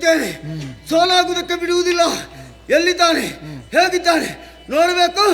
ಹುಡುಕುತ್ತಿದ್ದೇನೆ. ಸೋಲಾಗುವುದಕ್ಕೆ ಬಿಡುವುದಿಲ್ಲ. ಎಲ್ಲಿದ್ದಾನೆ, ಹೇಗಿದ್ದಾನೆ ನೋಡಬೇಕು.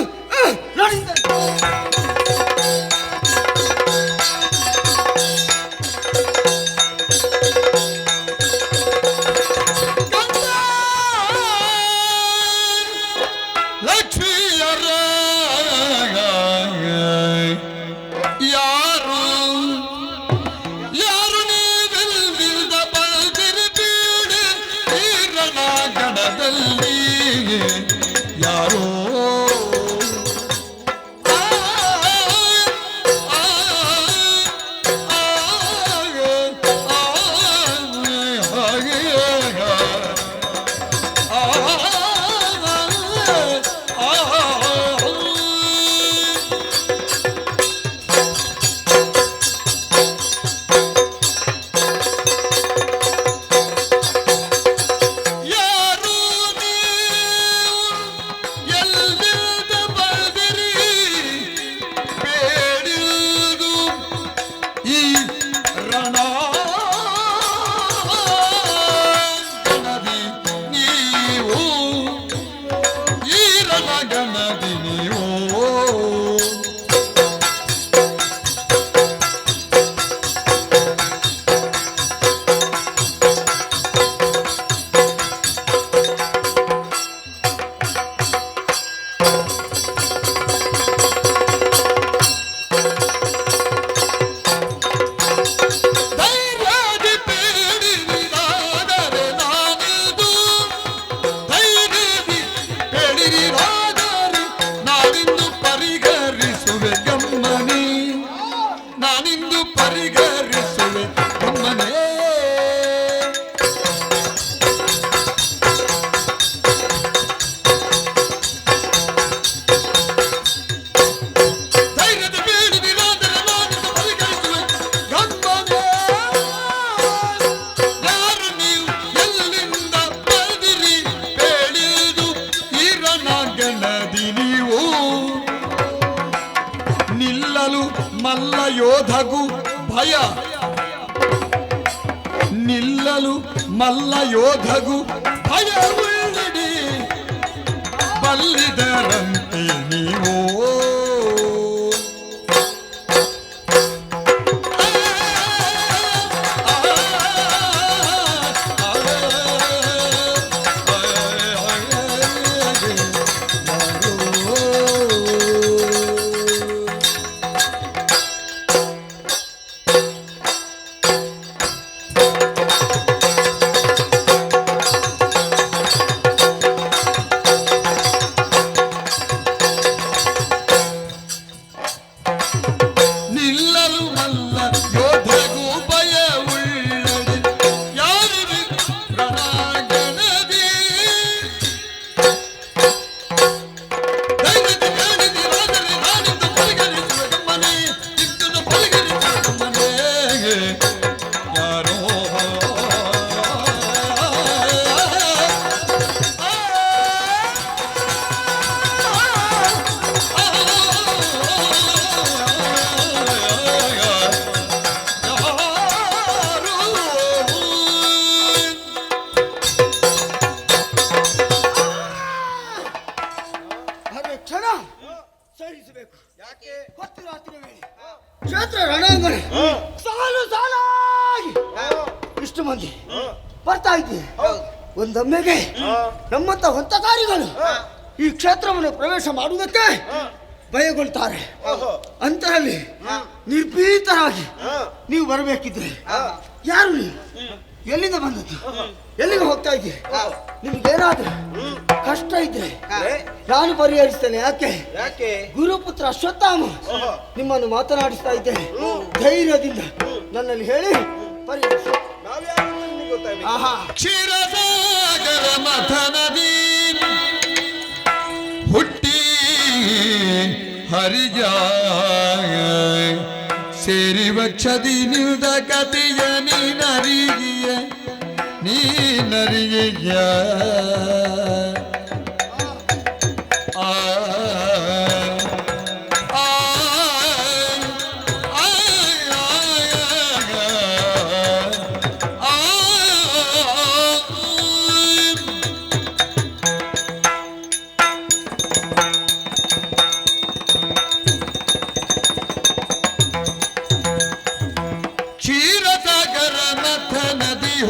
ಮಲ್ಲ ಯೋಧಗೂ ಭಯ, ನಿಲ್ಲಲು ಮಲ್ಲ ಯೋಧಗೂ ಭಯ ಉಳ್ಳಡಿ ಬಲ್ಲಿದರಂತೆ ನೀವು. ಕ್ಷೇತ್ರ ರಣಾಂಗಣ ಸಾಲು ಸಾಲಾಗಿ ಇಷ್ಟು ಮಂದಿ ಬರ್ತಾ ಇದ್ದೀವಿ. ಒಂದೊಮ್ಮೆಗೆ ನಮ್ಮಂತ ಹೊಂತಕಾರಿಗಳು ಈ ಕ್ಷೇತ್ರವನ್ನು ಪ್ರವೇಶ ಮಾಡುವುದಕ್ಕೆ ಭಯಗೊಳ್ತಾರೆ. ಅಂತರಲ್ಲಿ ನಿರ್ಭೀತರಾಗಿ ನೀವು ಬರಬೇಕಿದ್ರೆ ಯಾರು ನೀವು, ಎಲ್ಲಿಂದ ಬಂದದ್ದು, ಎಲ್ಲಿಗೆ ಹೋಗ್ತಾ ಇದ್ದೀರಿ, ನಿಮ್ಗೇನಾದ್ರೂ ಕಷ್ಟ ಇದ್ರೆ ನಾನು ಪರಿಹರಿಸ್ತೇನೆ. ಯಾಕೆ ಗುರುಪುತ್ರ ಅಶ್ವತ್ಥಾಮ ನಿಮ್ಮನ್ನು ಮಾತನಾಡಿಸ್ತಾ ಇದ್ದೇನೆ. ಧೈರ್ಯದಿಂದ ನನ್ನಲ್ಲಿ ಹೇಳಿ ಪರಿಹರಿಸಿ. ಕ್ಷೀರಸಾಗರ ಮಥನದಿ ಹುಟ್ಟಿ ಹರಿಜ ಸೇರಿ ವಕ್ಷದಿ ನಿಲ್ದ ಕಥೆಯ ನೀನರಿಗೆಯ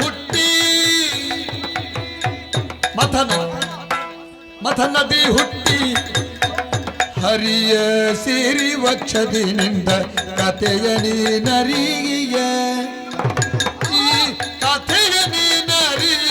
ಹುಟ್ಟಿ ಮಥನದಿ ಹುಟ್ಟಿ ಹರಿಯ ಸಿರಿ ವಕ್ಷದಿನಿಂದ ಕಥೆಯ ನೀನರಿಯ ಈ ಕಥೆಯ ನೀನರಿಯ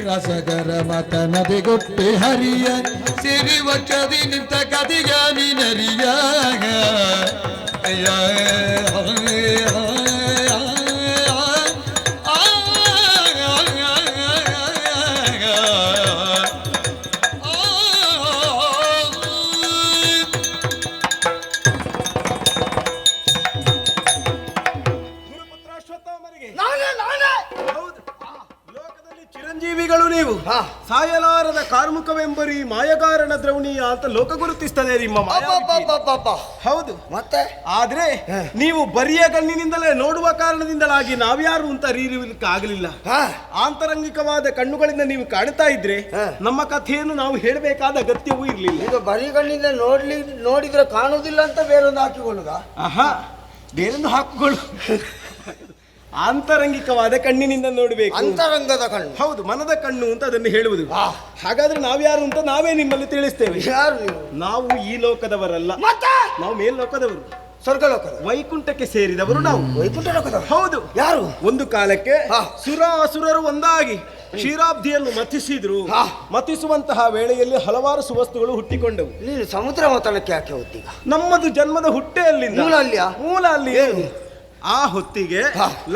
ರಸಗರ ಮತ ನದಿಗೊಟ್ಟೆ ಹರಿಯ ಸಿರಿ ವಚದಿ ನಿಂತ ಕದಿಗ ನೀನರಿಯ ಚಿರಂಜೀವಿಗಳು ನೀವು ಸಾಯಲಾರದ ಕಾರ್ಮುಕವೆಂಬರಿ ಮಾಯಗಾರನ ದ್ರೌಣಿಯ ಅಂತ ಲೋಕ ಗುರುತಿಸ್ತದೆ ನಿಮ್ಮ ಹೌದು ಮತ್ತೆ ಆದ್ರೆ ನೀವು ಬರಿಯ ಕಣ್ಣಿನಿಂದಲೇ ನೋಡುವ ಕಾರಣದಿಂದಲಾಗಿ ನಾವ್ಯಾರು ಅಂತ ಅರಿಯಲಿಕ್ಕೆ ಆಗಲಿಲ್ಲ ಆಂತರಂಗಿಕವಾದ ಕಣ್ಣುಗಳಿಂದ ನೀವು ಕಾಣ್ತಾ ಇದ್ರೆ ನಮ್ಮ ಕಥೆಯನ್ನು ನಾವು ಹೇಳಬೇಕಾದ ಅಗತ್ಯವೂ ಇರ್ಲಿಲ್ಲ. ಈಗ ಬರಿ ಕಣ್ಣಿಂದ ನೋಡಿದ್ರೆ ಕಾಣುವುದಿಲ್ಲ ಅಂತ ಬೇರೊಂದು ಹಾಕಿಕೊಳ್ಳುದ? ಬೇರೊಂದು ಹಾಕಿಕೊಳ್ಳು. ಆಂತರಂಗಿಕವಾದ ಕಣ್ಣಿನಿಂದ ನೋಡಬೇಕು. ಅಂತರಂಗದ ಕಣ್ಣು. ಹೌದು, ಮನದ ಕಣ್ಣು ಅಂತ ಅದನ್ನು ಹೇಳುವುದು. ಹಾಗಾದ್ರೆ ನಾವ್ಯಾರು ಅಂತ ನಾವೇ ನಿಮ್ಮಲ್ಲಿ ತಿಳಿಸ್ತೇವೆ. ಯಾರು? ನಾವು ಈ ಲೋಕದವರಲ್ಲ, ನಾವು ಮೇಲ್ಲೋಕದವರು, ಸ್ವರ್ಗಲೋಕದ ವೈಕುಂಠಕ್ಕೆ ಸೇರಿದವರು ನಾವು. ವೈಕುಂಠ ಲೋಕದ? ಹೌದು. ಯಾರು? ಒಂದು ಕಾಲಕ್ಕೆ ಸುರ ಅಸುರರು ಒಂದಾಗಿ ಕ್ಷೀರಾಬ್ಧಿಯನ್ನು ಮಥಿಸಿದ್ರು. ಮಥಿಸುವಂತಹ ವೇಳೆಯಲ್ಲಿ ಹಲವಾರು ಸುವಸ್ತುಗಳು ಹುಟ್ಟಿಕೊಂಡವು. ನೀನು ಸಮುದ್ರ ಮತನಕ್ಕೆ ಯಾಕೆ ಹೊತ್ತೀಗ? ನಮ್ಮದು ಜನ್ಮದ ಹುಟ್ಟೆ ಅಲ್ಲಿಂದ, ಮೂಲ ಅಲ್ಲಿ. ಆ ಹೊತ್ತಿಗೆ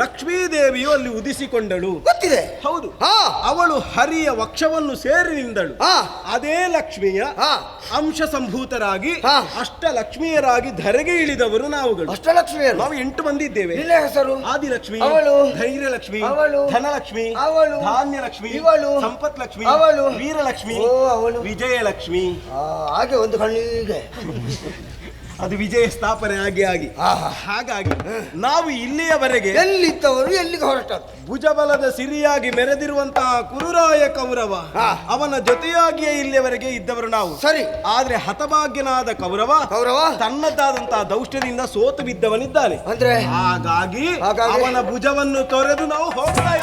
ಲಕ್ಷ್ಮೀ ದೇವಿಯು ಅಲ್ಲಿ ಉದಿಸಿಕೊಂಡಳು. ಗೊತ್ತಿದೆ. ಹೌದು. ಅವಳು ಹರಿಯ ವಕ್ಷವನ್ನು ಸೇರಿ ನಿಂದಳು. ಅದೇ ಲಕ್ಷ್ಮಿಯ ಅಂಶ ಸಂಭೂತರಾಗಿ ಅಷ್ಟಲಕ್ಷ್ಮಿಯರಾಗಿ ಧರೆಗೆ ಇಳಿದವರು ನಾವುಗಳು. ಅಷ್ಟಲಕ್ಷ್ಮಿಯರು ನಾವು 8 ಮಂದಿ ಇದ್ದೇವೆ. ಹೆಸರು ಆದಿಲಕ್ಷ್ಮಿ, ಅವಳು ಧೈರ್ಯಲಕ್ಷ್ಮಿ, ಅವಳು ಧನಲಕ್ಷ್ಮಿ, ಅವಳು ಧಾನ್ಯಲಕ್ಷ್ಮಿ, ಇವಳು ಸಂಪತ್ ಲಕ್ಷ್ಮಿ, ಅವಳು ವೀರಲಕ್ಷ್ಮಿ, ಅವಳು ವಿಜಯಲಕ್ಷ್ಮಿ. ಹಾಗೆ ಒಂದು ಕಣ್ಣಿಗೆ ಅದು ವಿಜಯ ಸ್ಥಾಪನೆ ಆಗಿ ಹಾಗಾಗಿ ನಾವು ಇಲ್ಲಿಯವರೆಗೆ ಎಲ್ಲಿದ್ದವರು ಎಲ್ಲಿಗೆ ಹೊರಟರು. ಭುಜಬಲದ ಸಿರಿಯಾಗಿ ಮೆರೆದಿರುವಂತಹ ಕುರುರಾಯ ಕೌರವ ಅವನ ಜೊತೆಯಾಗಿಯೇ ಇಲ್ಲಿಯವರೆಗೆ ಇದ್ದವರು ನಾವು. ಸರಿ. ಆದ್ರೆ ಹತಭಾಗ್ಯನಾದ ಕೌರವ ತನ್ನದಾದಂತಹ ದೌಷ್ಟ್ಯದಿಂದ ಸೋತು ಬಿದ್ದವನಿದ್ದಾನೆ. ಅಂದ್ರೆ ಹಾಗಾಗಿ ಅವನ ಭುಜವನ್ನು ತೊರೆದು ನಾವು ಹೋಗ್ತಾ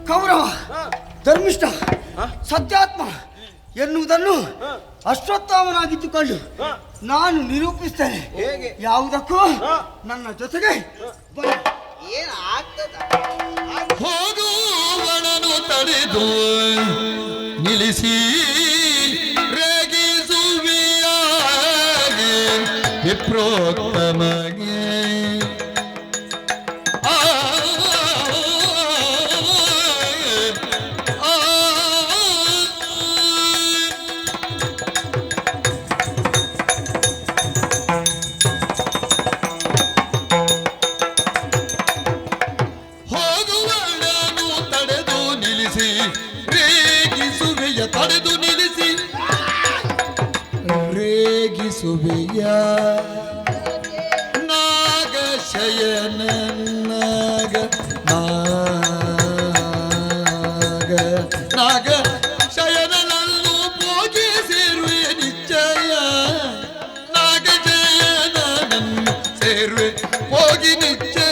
ಕೌರವ ಧರ್ಮಿಷ್ಠ ಸತ್ಯಾತ್ಮ ಎನ್ನುವುದನ್ನು ಅಶ್ವತ್ಥಾಮನಾಗಿದ್ದುಕೊಂಡು ನಾನು ನಿರೂಪಿಸ್ತೇನೆ. ಯಾವುದಕ್ಕೂ ನನ್ನ ಜೊತೆಗೆ ಹೋಗುವನನು ತಡೆದು ನಿಲ್ಲಿಸಿ ರೇಗಿಸುವಿಯಾಗಿ ವಿಪ್ರೋತ್ತಮಗೆ ರೇಗಿಸುವೆಯ ನಾಗ ಶಯನ ನಾಗ ನಾಗ ಶಯನನನ್ನು ಭೋಗಿಸಿರುವೆ ನಿಶ್ಚಯ ನಾಗ ಶಯನನನ್ನು ಸೇರುವೆ ಹೋಗಿ ನಿಶ್ಚಯ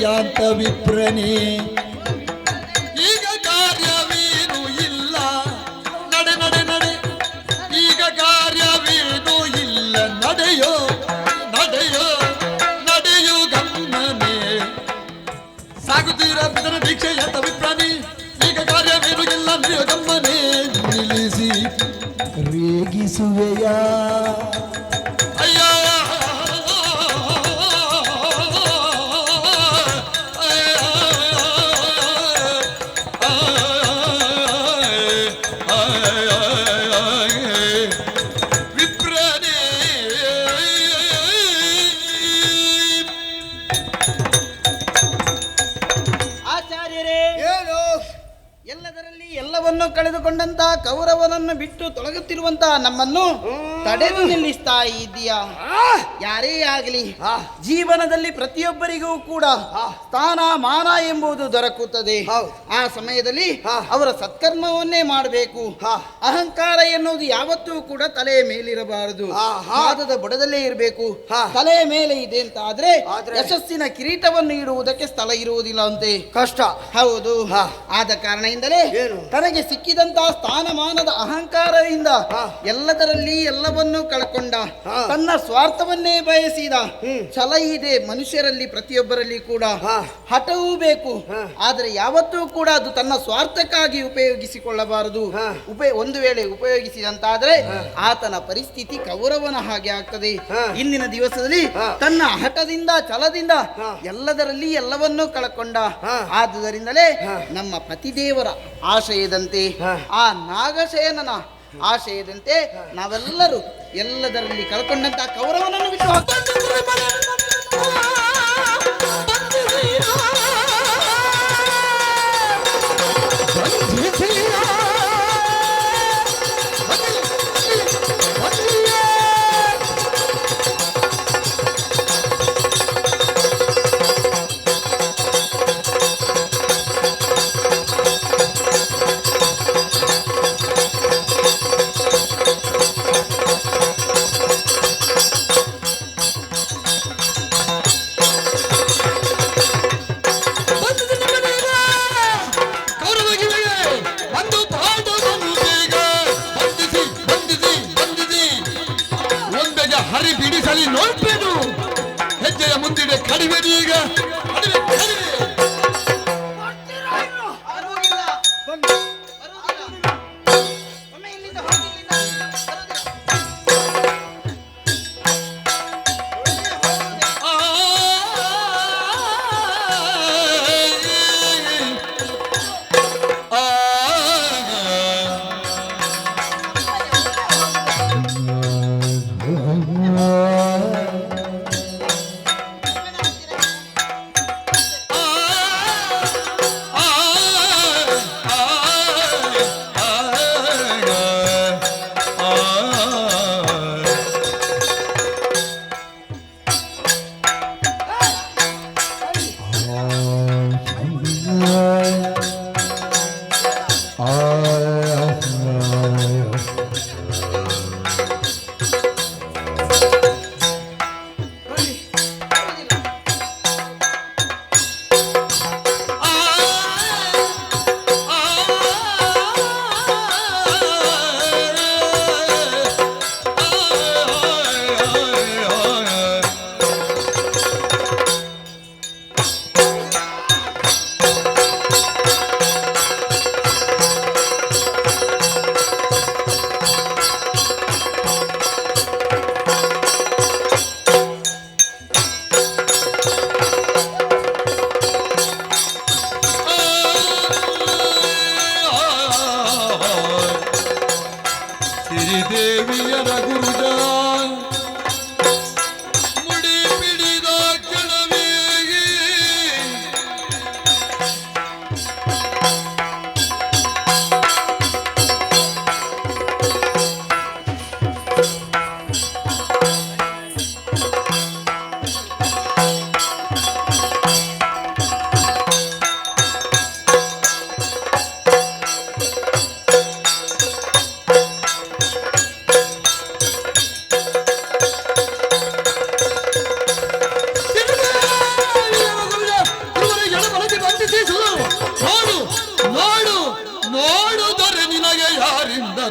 ಯಾಂತ ವಿಪ್ರನೇ ಈಗ ಕಾರ್ಯವೇನು ಇಲ್ಲ ನಡೆ ನಡೆ ನಡೆ ಈಗ ಕಾರ್ಯವೇನು ಇಲ್ಲ ನಡೆಯೋ ನಡೆಯೋ ನಡೆಯೋ ಗಮ್ಮನೆ ಸಾಗುತ್ತೀರ ಪಿತನ ದೀಕ್ಷೆ ಯಾಂತ ವಿಪ್ರನೇ ಈಗ ಕಾರ್ಯವೇನು ಇಲ್ಲ ನಡೆಯೋ ಗಮ್ಮನೆ ನಿಲ್ಲಿಸಿ ರೇಗಿಸುವೆಯ ಅಯ್ಯೋ ಎಲ್ಲವನ್ನೂ ಕಳೆದುಕೊಂಡಂತ ಕೌರವನನ್ನು ಬಿಟ್ಟು ತೊಲಗುತ್ತಿರುವಂತಹ ನಮ್ಮನ್ನು ತಡೆದು ನಿಲ್ಲಿಸ್ತಾ ಇದ್ದೀಯಾ? ಯಾರೇ ಆಗಲಿ ಜೀವನದಲ್ಲಿ ಪ್ರತಿಯೊಬ್ಬರಿಗೂ ಕೂಡ ಸ್ಥಾನ ಮಾನ ಎಂಬುದು ದೊರಕುತ್ತದೆ. ಆ ಸಮಯದಲ್ಲಿ ಅವರ ಸತ್ಕರ್ಮವನ್ನೇ ಮಾಡಬೇಕು. ಅಹಂಕಾರ ಎನ್ನುವುದು ಯಾವತ್ತೂ ಕೂಡ ತಲೆಯ ಮೇಲಿರಬಾರದು, ಪಾದದ ಬುಡದಲ್ಲೇ ಇರಬೇಕು. ತಲೆಯ ಮೇಲೆ ಇದೆ ಅಂತ ಆದ್ರೆ ಯಶಸ್ಸಿನ ಕಿರೀಟವನ್ನು ಇಡುವುದಕ್ಕೆ ಸ್ಥಳ ಇರುವುದಿಲ್ಲ ಅಂತೆ. ಕಷ್ಟ. ಹೌದು. ಆದ ಕಾರಣದಿಂದಲೇ ತನಗೆ ಸಿಕ್ಕಿದಂತಹ ಸ್ಥಾನಮಾನದ ಅಹಂಕಾರದಿಂದ ಎಲ್ಲದರಲ್ಲಿ ಎಲ್ಲವನ್ನೂ ಕಳ್ಕೊಂಡ, ತನ್ನ ಸ್ವಾರ್ಥವನ್ನೇ ಬಯಸಿದ ಛಲ ಇದೆ ಮನುಷ್ಯರಲ್ಲಿ, ಪ್ರತಿಯೊಬ್ಬರಲ್ಲಿ ಕೂಡ ಹಠವೂ ಬೇಕು. ಆದರೆ ಯಾವತ್ತೂ ಕೂಡ ಅದು ತನ್ನ ಸ್ವಾರ್ಥಕ್ಕಾಗಿ ಉಪಯೋಗಿಸಿಕೊಳ್ಳಬಾರದು. ಒಂದು ವೇಳೆ ಉಪಯೋಗಿಸಿದಂತಾದ್ರೆ ಆತನ ಪರಿಸ್ಥಿತಿ ಕೌರವನ ಹಾಗೆ ಆಗ್ತದೆ. ಇಂದಿನ ದಿವಸದಲ್ಲಿ ತನ್ನ ಹಠದಿಂದ ಛಲದಿಂದ ಎಲ್ಲದರಲ್ಲಿ ಎಲ್ಲವನ್ನೂ ಕಳ್ಕೊಂಡ. ಆದುದರಿಂದಲೇ ನಮ್ಮ ಪತಿದೇವರ ಆಶಯದಂತೆ, ಆ ನಾಗಶಯನನ ಆಶಯದಂತೆ ನಾವೆಲ್ಲರೂ ಎಲ್ಲದರಲ್ಲಿ ಕಳ್ಕೊಂಡಂತ ಕೌರವನನ್ನು ಬಿಟ್ಟು ಶ್ರೀದೇವಿಯರ ಗುರುಜ ಮುಡಿ ಪಿಡಿದ ಕೆಳವೇ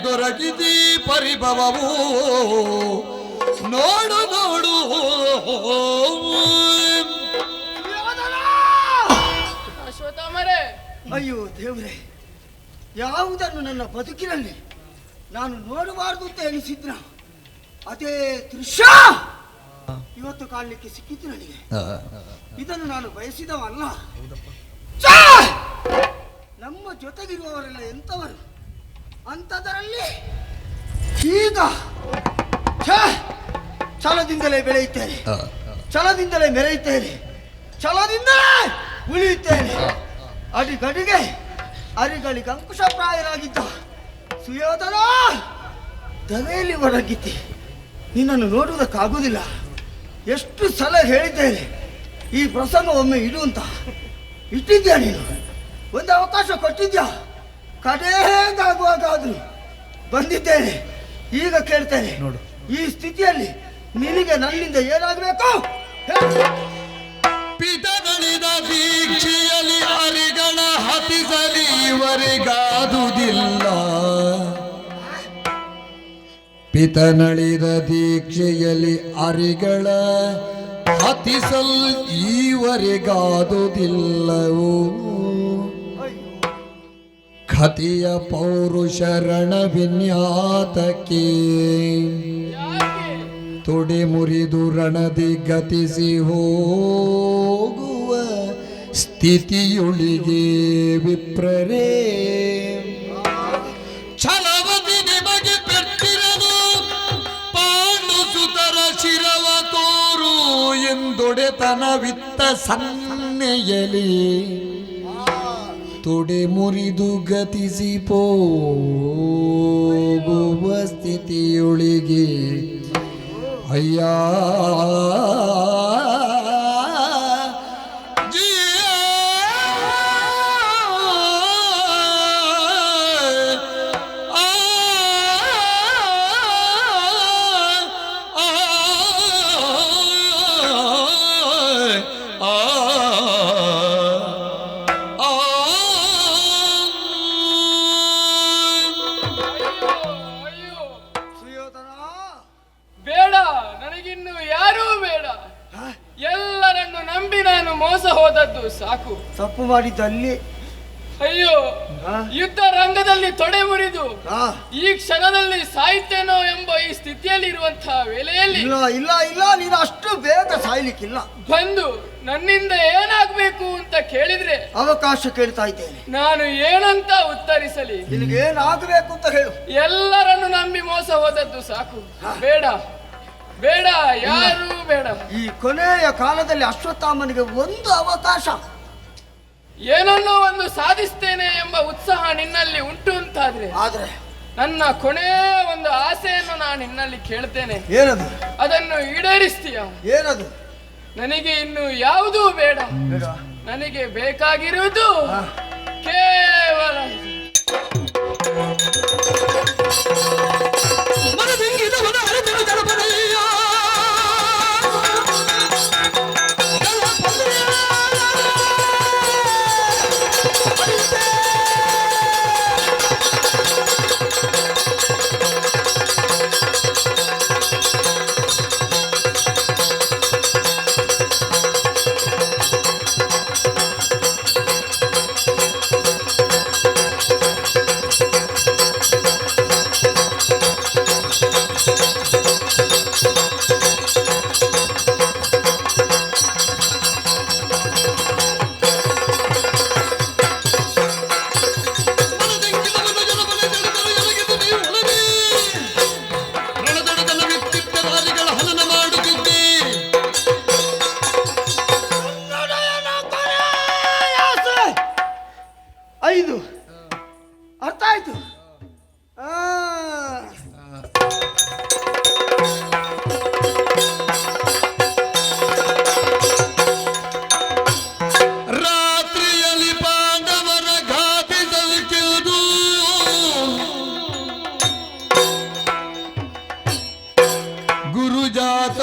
ದೊರಕಿದಿ ಪರಿಭವವು ನೋಡು ನೋಡು ಅಶ್ವತ್ಥಾಮರೇ, ಅಯ್ಯೋ ದೇವ್ರೆ, ಯಾವುದನ್ನು ನನ್ನ ಬದುಕಿನಲ್ಲಿ ನಾನು ನೋಡಬಾರದು ಅಂತ ಎಣಿಸಿದ್ರ ಅದೇ ದೃಶ್ಯ ಇವತ್ತು ಕಾಣಲಿಕ್ಕೆ ಸಿಕ್ಕಿತು ನನಗೆ. ಇದನ್ನು ನಾನು ಬಯಸಿದವಲ್ಲ. ಛೇ! ನಮ್ಮ ಜೊತೆಗಿರುವವರೆಲ್ಲ ಎಂತವರು, ಅಂಥದರಲ್ಲಿ ಈಗ ಛೇ! ಛಲದಿಂದಲೇ ಬೆಳೆಯುತ್ತೇನೆ, ಛಲದಿಂದಲೇ ಮೆರೆಯುತ್ತೇನೆ, ಛಲದಿಂದಲೇ ಉಳಿಯುತ್ತೇನೆ. ಅಡಿಗಡಿಗೆ ಅರಿಗಳಿಗೆ ಅಂಕುಶಪ್ರಾಯರಾಗಿದ್ದ ಸುಯೋಧನ ದವೆಯಲ್ಲಿ ಒಣಗಿದ್ದೆ. ನಿನ್ನನ್ನು ನೋಡುವುದಕ್ಕಾಗುವುದಿಲ್ಲ. ಎಷ್ಟು ಸಲ ಹೇಳಿದ್ದೇನೆ ಈ ಪ್ರಸಂಗ ಒಮ್ಮೆ ಇಡು ಅಂತ. ಇಟ್ಟಿದ್ಯಾ ನೀನು? ಒಂದು ಅವಕಾಶ ಕೊಟ್ಟಿದ್ಯಾ? ಕಡೆಗಾಗುವಾಗಾದ್ರೂ ಬಂದಿದ್ದೇನೆ. ಈಗ ಕೇಳ್ತೇನೆ, ಈ ಸ್ಥಿತಿಯಲ್ಲಿ ನಿನಗೆ ನನ್ನಿಂದ ಏನಾಗಬೇಕು? ಪಿತಗಳಿದ ದೀಕ್ಷೆಯಲ್ಲಿ ಅರಿಗಳ ಹತಿಸಲಿ ಇವರಿಗಾದುದಿಲ್ಲ. ಪಿತನಳಿದ ದೀಕ್ಷೆಯಲ್ಲಿ ಅರಿಗಳ ಹತಿಸಲ್ ಈವರೆಗಾದುದಿಲ್ಲವೋ. ಖತಿಯ ಪೌರುಷರಣ ವಿನ್ಯಾತಕ್ಕೆ ತೊಡೆ ಮುರಿದು ರಣದಿ ಗತಿಸಿ ಹೋಗುವ ಸ್ಥಿತಿಯೊಳಿಗೆ ವಿಪ್ರರೇ. ಛಲವತಿ ನಿಮಗೆ ಪೆಟ್ಟಿರದು ಪಾಂಡು ಸುತರ ಶಿರವ ತೋರು ಎಂದೊಡೆತನವಿತ್ತ ಸನ್ನೆಯಲಿ ತೊಡೆ ಮುರಿದು ಗತಿಸಿ ಹೋಗುವ ಸ್ಥಿತಿಯೊಳಿಗೆ ಅಯ್ಯ ಬೇಡ, ನನಗಿನ್ನು ಯಾರೂ ಬೇಡ. ಎಲ್ಲರನ್ನು ನಂಬಿ ನಾನು ಮೋಸ ಹೋದದ್ದು ಸಾಕು. ತಪ್ಪು ಮಾಡಿದ್ದಲ್ಲಿ ಅಯ್ಯೋ, ಯುದ್ಧ ರಂಗದಲ್ಲಿ ತೊಡೆ ಮುರಿದು ಈ ಕ್ಷಣದಲ್ಲಿ ಸಾಯ್ತೇನೋ ಎಂಬ ಈ ಸ್ಥಿತಿಯಲ್ಲಿ ಇರುವಂತಹ ವೇಳೆಯಲ್ಲಿ ಇಲ್ಲ ಇಲ್ಲ ಇಲ್ಲ, ನೀನು ಅಷ್ಟು ಬೇಗ ಸಾಯ್ಲಿಕ್ಕಿಲ್ಲ. ಬಂದು ನನ್ನಿಂದ ಏನಾಗ್ಬೇಕು ಅಂತ ಕೇಳಿದ್ರೆ ಅವಕಾಶ ಕೇಳ್ತಾ ಇದ್ದೇನೆ. ನಾನು ಏನಂತ ಉತ್ತರಿಸಲಿ? ನಿನಗೇನಾಗಬೇಕು ಅಂತ ಹೇಳು. ಎಲ್ಲರನ್ನು ನಂಬಿ ಮೋಸ ಹೋದದ್ದು ಸಾಕು. ಬೇಡ ಬೇಡ, ಯಾರೂ ಬೇಡ. ಈ ಕೊನೆಯ ಕಾಲದಲ್ಲಿ ಅಶ್ವತ್ಥಾಮನಿಗೆ ಒಂದು ಅವಕಾಶ, ಏನನ್ನೋ ಒಂದು ಸಾಧಿಸ್ತೇನೆ ಎಂಬ ಉತ್ಸಾಹ ನಿನ್ನಲ್ಲಿ ಉಂಟು ಅಂತಾದ್ರೆ ಆದ್ರೆ ನನ್ನ ಕೊನೆಯ ಒಂದು ಆಸೆಯನ್ನು ನಾನು ನಿನ್ನಲ್ಲಿ ಕೇಳ್ತೇನೆ. ಏನದು? ಅದನ್ನು ಈಡೇರಿಸ್ತೀಯ? ಏನದು? ನನಗೆ ಇನ್ನು ಯಾವುದೂ ಬೇಡ. ನನಗೆ ಬೇಕಾಗಿರುವುದು ಕೇವಲ 5 ಅರ್ಥ ಆಯ್ತು. ರಾತ್ರಿಯಲ್ಲಿ ಪಾಂಡವರ ಘಾತಿಸಲು ಗುರುಜಾತ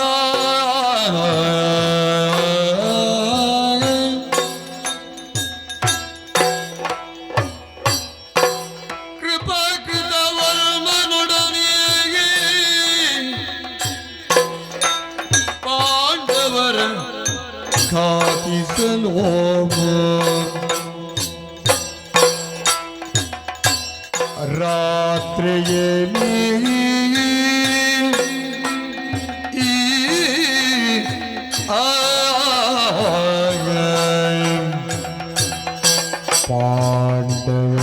ಘಾತಿಸಲು ರಾತ್ರಿಯಲ್ಲಿ ಪಾಂಡವರ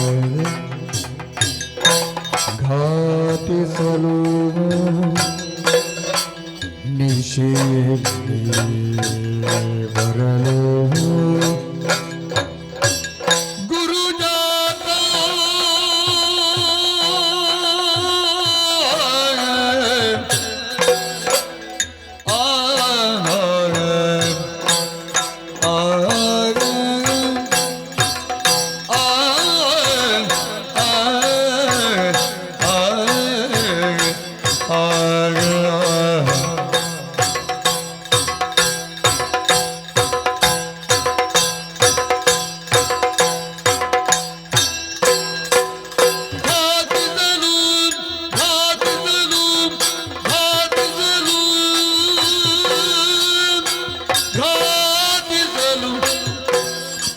ಘಾತಿಸಲು ನಿಷೇಧಿ ಬರಲು ಗುರುಜಾತ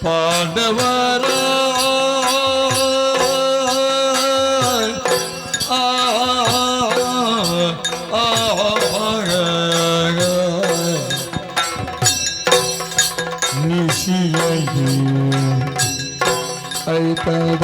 ಪಾಂಡವರ ನಿಶಿಯಗಿ ಐತದ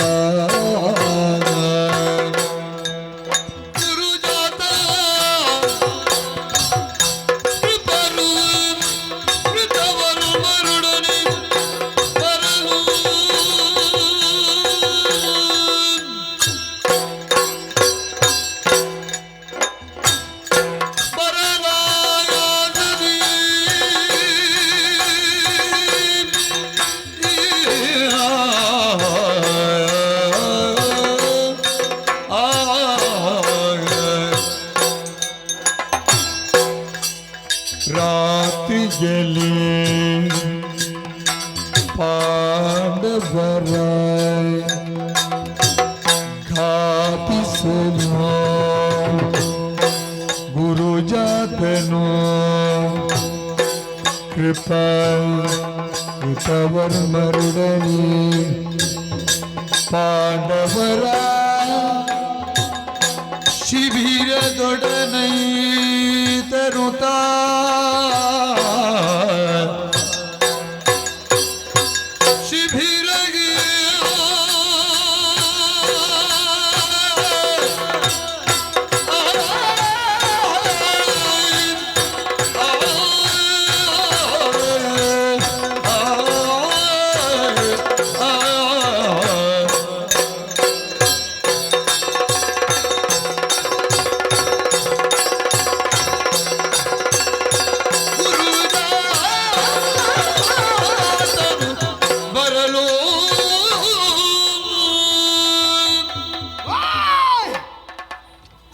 ರಾತ್ರಿಯಲ್ಲಿ ಪಾಂಡವರ ಘಾತಿಸಲು ಗುರುಜಾತನು ಕೃತವರ್ಮರುಡನಿ ಪಾಂಡವರ ಶಿಬಿರದೊಡನೈ ತರುತ್ತಾ ಶಿಬಿರಗೆ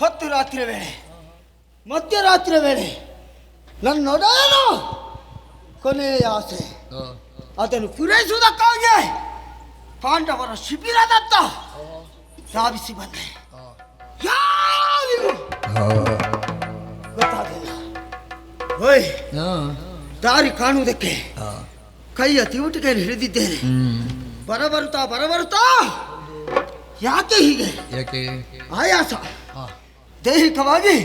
ಹೊತ್ತು ರಾತ್ರಿ ವೇಳೆ, ಮಧ್ಯರಾತ್ರಿ ವೇಳೆ ನನ್ನೊಡನು ಕೊನೆಯ ಆಸೆ ಅದನ್ನು ಪೂರೈಸುವುದಕ್ಕಾಗಿ ಪಾಂಡವರ ಶಿಬಿರದತ್ತ ಧಾವಿಸಿ ಬಂದೆ. ಯಾರಿಗೂ ಗೊತ್ತಾಗಲಿಲ್ಲ. ಓಯ್, ದಾರಿ ಕಾಣುವುದಕ್ಕೆ ಕೈಯ ತಿವುಟಿಕೆಯನ್ನು ಹಿಡಿದಿದ್ದೇನೆ. ಬರಬರುತ್ತಾ ಯಾಕೆ ಹೀಗೆ ಆಯಾಸ, ದೈಹಿಕವಾಗಿ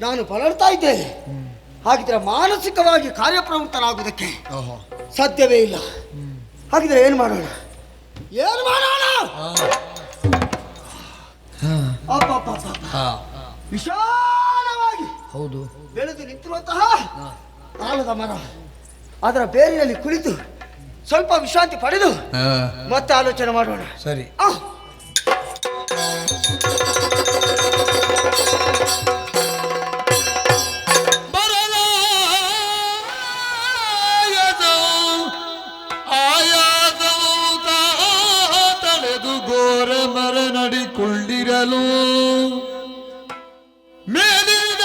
ನಾನು ಬಳಲ್ತಾ ಇದ್ದೇನೆ. ಹಾಗಿದ್ರೆ ಮಾನಸಿಕವಾಗಿ ಕಾರ್ಯಪ್ರವೃತ್ತನಾಗುವುದಕ್ಕೆ ಸಾಧ್ಯವೇ ಇಲ್ಲ. ಹಾಗಿದ್ರೆ ಏನು ಮಾಡೋಣ? ವಿಶಾಲವಾಗಿ ಹೌದು ಬೆಳೆದು ನಿಂತಿರುವಂತಹ ಆಲದ ಮರ, ಅದರ ಬೇರಿನಲ್ಲಿ ಕುಳಿತು ಸ್ವಲ್ಪ ವಿಶ್ರಾಂತಿ ಪಡೆದು ಹಾ, ಮತ್ತೆ ಆಲೋಚನೆ ಮಾಡೋಣ. ಸರಿ. ಆ, ತಳೆದು ಘೋರ ಮರ ನಡಿಕೊಳ್ಳಿರಲು ಮೇಲಿಂದ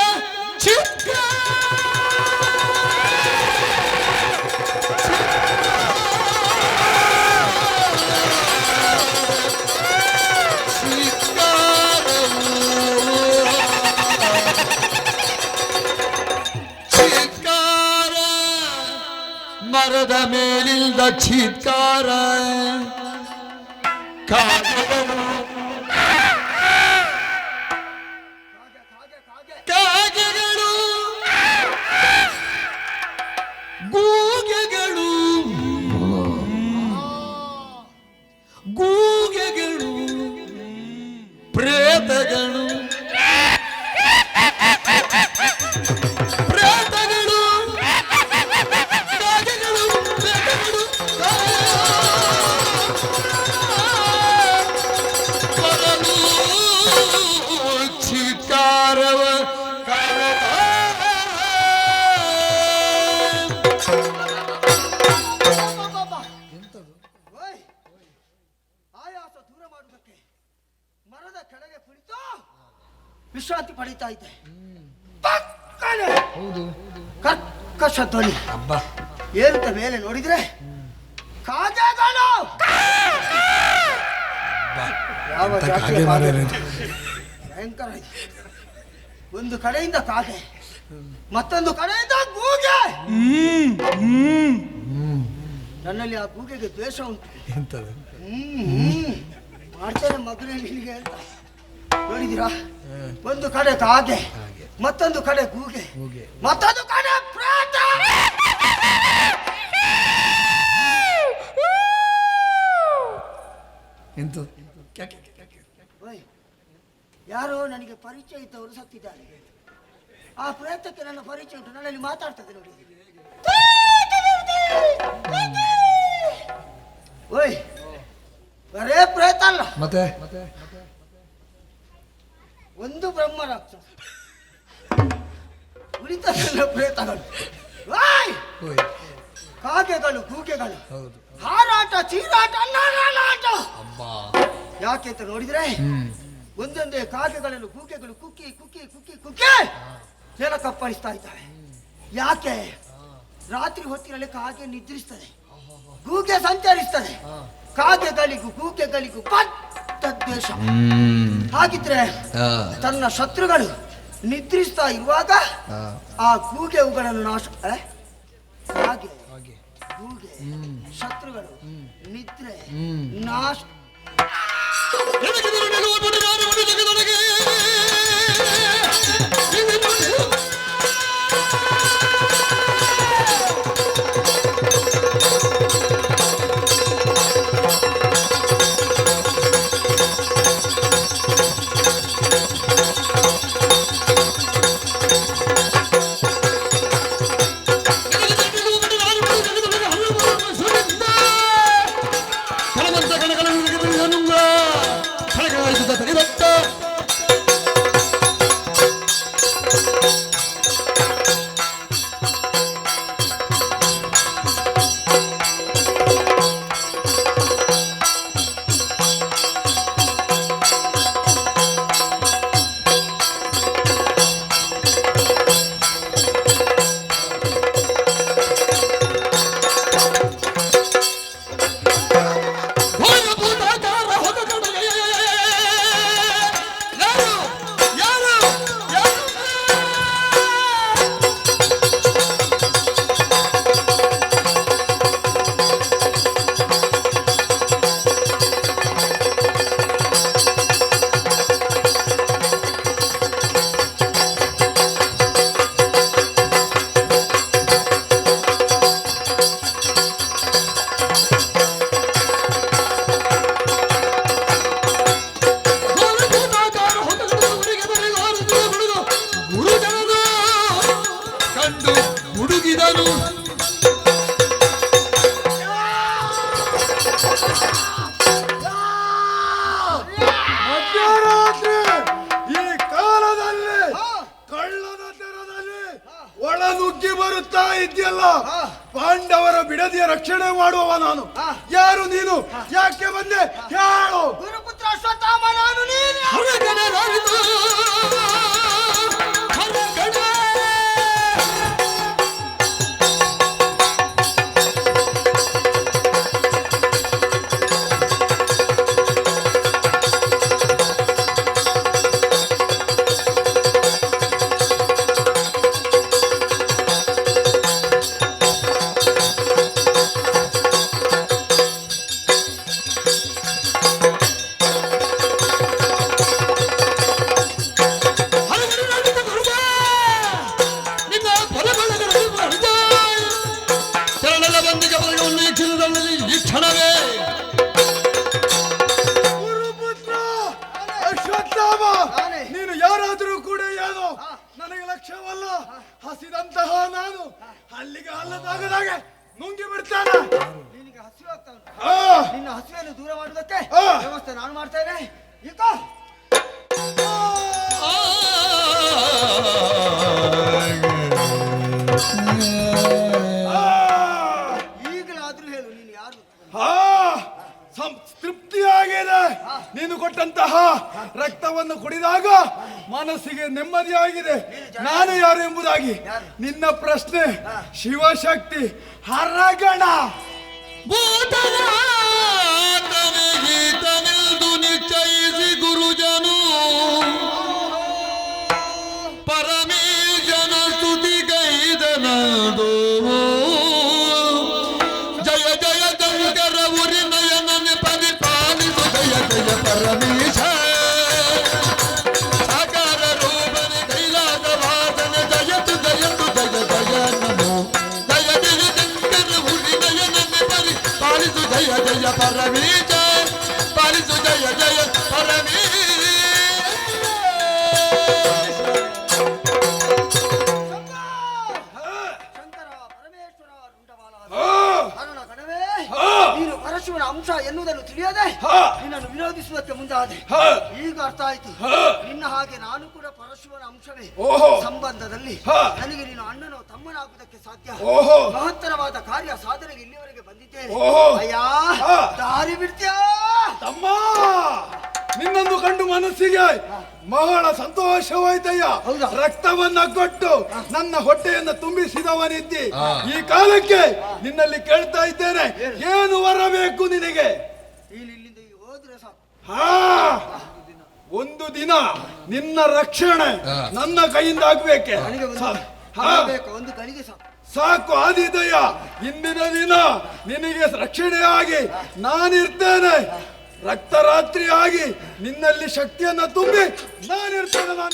ಚಿಕ್ಕ ಚಿತ್ಕಾರ ಮರದ ಮೇಲಿಂದ ಚಿತ್ಕಾರ ಕಾಗೆಗಳು ಕಾಗೆಗಳು ಗೂಗೆಗಳು ಗೂಗೆಗಳು ಪ್ರೇತಗಳು ಪ್ರೇತಗಳು ಕಾಗೆಗಳು ಪ್ರೇತಗಳು ಬರಲು ಚಿತ್ತಾರವ ಓಯ್, ಆಯಾಸ ದೂರ ಮಾಡುವುದಕ್ಕೆ ಮರದ ಕೆಳಗೆ ಕುಳಿತು ವಿಶ್ರಾಂತಿ ಪಡೀತಾ ಇದ್ದೆ. ಪಕ್ಕನೆ ಕರ್ಕಶ ಧ್ವನಿ ಏರುತ್ತ ಮೇಲೆ ನೋಡಿದ್ರೆ ಕಾಗೆಗಳು. ಯಾವ ಜಾತಿಯ ಕಾಗೆ? ಭಯಂಕರ ಇದೆ. ಒಂದು ಕಡೆಯಿಂದ ಕಾಗೆ, ಮತ್ತೊಂದು ಕಡೆಯಿಂದ ಗೂಗೆ. ನನ್ನಲ್ಲಿ ಆ ಗೂಗೆಗೆ ದ್ವೇಷ ಉಂಟು. ಮಾಡ್ತೇನೆ ಮಗನೇ ನಿನಗೆ ಅಂತ. ನೋಡಿದ್ದೀರಾ, ಒಂದು ಕಡೆ ಕಾಗೆ, ಮತ್ತೊಂದು ಕಡೆ ಗೂಗೆ, ಮತ್ತೊಂದು ಕಡೆ ಪ್ರೇತ. ಓಯ್, ಯಾರೋ ನನಗೆ ಪರಿಚಯ ಇದ್ದವರು ಸತ್ತಿದ್ದಾರೆ. ಆ ಪ್ರೇತಕ್ಕೆ ನನ್ನ ಪರಿಚಯ ಉಂಟು. ನನ್ನಲ್ಲಿ ಮಾತಾಡ್ತದೆ ನೋಡಿ. ಓಯ್, ಬರೇ ಪ್ರೇತ ಅಲ್ಲ, ಮತ್ತೆ ಒಂದು ಬ್ರಹ್ಮ ರಾಕ್ಷಸ, ಉಳಿತಲ್ಲ ಪ್ರೇತಗಳು. ಓಯ್, ಕಾಗೆಗಳು ಗೂಗೆಗಳು ಹಾರಾಟ ಚೀರಾಟ ನಾನಾಟ. ಯಾಕೆ ಅಂತ ನೋಡಿದ್ರೆ ಒಂದೊಂದೇ ಕಾಗೆಗಳನ್ನು ಗೂಗೆಗಳು ಕುಕ್ಕಿ ಕುಕ್ಕಿ ಕುಕ್ಕಿ ಕುಕ್ಕಿ ನೆಲ ಕಪ್ಪಳಿಸ್ತಾ ಇದ್ದಾವೆ. ಯಾಕೆ? ರಾತ್ರಿ ಹೊತ್ತಿನಲ್ಲಿ ಕಾಗೆ ನಿದ್ರಿಸ್ತದೆ, ಗೂಗೆ ಸಂಚರಿಸ್ತದೆ. ಕಾಗೆಗಳಿಗೂ ಗೂಗೆಗಳಿಗೂ ಪಟ್ಟ ದ್ವೇಷ. ಹಾಗಿದ್ರೆ ತನ್ನ ಶತ್ರುಗಳು ನಿದ್ರಿಸ್ತಾ ಇರುವಾಗ ಆ ಗೂಗೆ ಅವುಗಳನ್ನು ನಾಶ, ಹಾಗೆ ಗೂಗೆ ಶತ್ರುಗಳು ನಿದ್ರೆ ನಾಶ. ಕಣವಂತ ಕಣಗಳನ್ನು ಕೇಳುತ್ತಾ ಇದೆಯಲ್ಲ, ಪಾಂಡವರ ಬಿಡದಿಯ ರಕ್ಷಣೆ ಮಾಡುವವ ನಾನು. ಯಾರು ನೀನು? ಯಾಕೆ ಬಂದೆ ಹೇಳು. ಗುರುಪುತ್ರ ಅಶ್ವತ್ಥಾಮ ನಾನು, ನೀನು ಈ ಕ್ಷಣವೇ ಗುರುಪುತ್ರ ಅಶ್ವತ್ಥಾಮ, ನೀನು ಯಾರಾದರೂ ಕೂಡ ಏನು ನನಗೆ ಲಕ್ಷ್ಯವಲ್ಲ. ಹಸಿದಂತಹ ನಾನು ಅಲ್ಲಿಗೆ ಅಲ್ಲದಾಗದಾಗೆ ನುಂಗಿ ಬಿಡ್ತಾನೆ. ನಿನಗೆ ಹಸಿವು ಆಗ್ತಾ ಉಂಟು. ನಿನ್ನ ಹಸಿವೆಯನ್ನು ದೂರ ಮಾಡುವುದಕ್ಕೆ ವ್ಯವಸ್ಥೆ ನಾನು ಮಾಡ್ತೇನೆ. ಈಗ ಈಗಲಾದ್ರೂ ಹೇಳು, ನೀನು ಯಾರು? ತೃಪ್ತಿಯಾಗಿದೆ. ನೀನು ಕೊಟ್ಟಂತಹ ರಕ್ತವನ್ನು ಕುಡಿದಾಗ ಮನಸ್ಸಿಗೆ ನೆಮ್ಮದಿಯಾಗಿದೆ. ನಾನು ಯಾರು ಎಂಬುದಾಗಿ ನಿನ್ನ ಪ್ರಶ್ನೆ. ಶಿವಶಕ್ತಿ ಹರಗಣ. ಭೂತನಾಥನಿಗಿತನೆಂದು ನಿಶ್ಚಯಿಸಿ ಗುರುಜನು ಪರಮೇಶನ ಸ್ತುತಿಗೈದನದು. ಜಯ ಜಯ ಶಂಕರ ಉರಿ ನಯನನೆ ಪರಿಪಾಲಿಸು. ಜಯ ಜಯ ಪರಮೇಶ ಸಾಕಾರ ರೂಪನೆ ಕೈಲಾಸ ವಾಸನ. ಜಯತು ಜಯತು ಜಯ ಜಯ ನಮೋ. ಜಯ ಜಯ ಶಂಕರ ಉರಿ ನಯನನೆ ಪರಿಪಾಲಿಸು. ಜಯ ಜಯ ಪರಮೇಶ ಪಾಲಿಸು. ಜಯ ಜಯ ಪರಮೇಶ. ಶಂಕರ ಪರಮೇಶ್ವರ ರುಂಡಮಾಲ ಅರುಣ ಕಣವೇ, ನೀನು ಪರಶುವನ ಅಂಶ ಎನ್ನುವುದನ್ನು ತಿಳಿಯದೆ ನಿನ್ನನ್ನು ವಿರೋಧಿಸುವುದಕ್ಕೆ ಮುಂದಾದೆ. ಈಗ ಅರ್ಥ ಆಯ್ತು. ನಿನ್ನ ಹಾಗೆ ನಾನು ಕೂಡ ಪರಶುವನ ಅಂಶವೇ. ಸಂಬಂಧದಲ್ಲಿ ನನಗೆ ನೀನು ಅಣ್ಣನೋ ತಮ್ಮನಾಗುವುದಕ್ಕೆ ಸಾಧ್ಯ. ಮಹತ್ತರವಾದ ಕಾರ್ಯ ಸಾಧನೆಗೆ ಇಲ್ಲಿವರೆಗೆ ಬಂದಿದ್ದೇನೆ. ಅಯ್ಯ, ದಾರಿ ಬಿಡ್ತೀಯಾ ತಮ್ಮ? ನಿನ್ನನ್ನು ಕಂಡು ಮನಸ್ಸಿಗೆ ಬಹಳ ಸಂತೋಷವಾಯ್ತಯ್ಯ. ರಕ್ತವನ್ನ ಕೊಟ್ಟು ನನ್ನ ಹೊಟ್ಟೆಯನ್ನು ತುಂಬಿಸಿದವನಿದ್ದಿ. ಈ ಕಾಲಕ್ಕೆ ನಿನ್ನಲ್ಲಿ ಕೇಳ್ತಾ ಇದ್ದೇನೆ, ಏನು ಬರಬೇಕು ನಿನಗೆ? ಇಲ್ಲಿಂದ ಹೋದ್ರೆ ಸಾಕು. ಒಂದು ದಿನ ನಿನ್ನ ರಕ್ಷಣೆ ನನ್ನ ಕೈಯಿಂದ ಆಗ್ಬೇಕೆ. ನನಗೆ ಒಂದು ಗಳಿಗೆ ಸಾಕು. ಸಾಕು ಆದಿದಯ್ಯ. ಇಂದಿನ ದಿನ ನಿನಗೆ ರಕ್ಷಣೆಯಾಗಿ ನಾನಿರ್ತೇನೆ. ರಕ್ತರಾತ್ರಿಯಾಗಿ ನಿನ್ನಲ್ಲಿ ಶಕ್ತಿಯನ್ನ ತುಂಬಿ ನಾನಿರ್ತೇನೆ.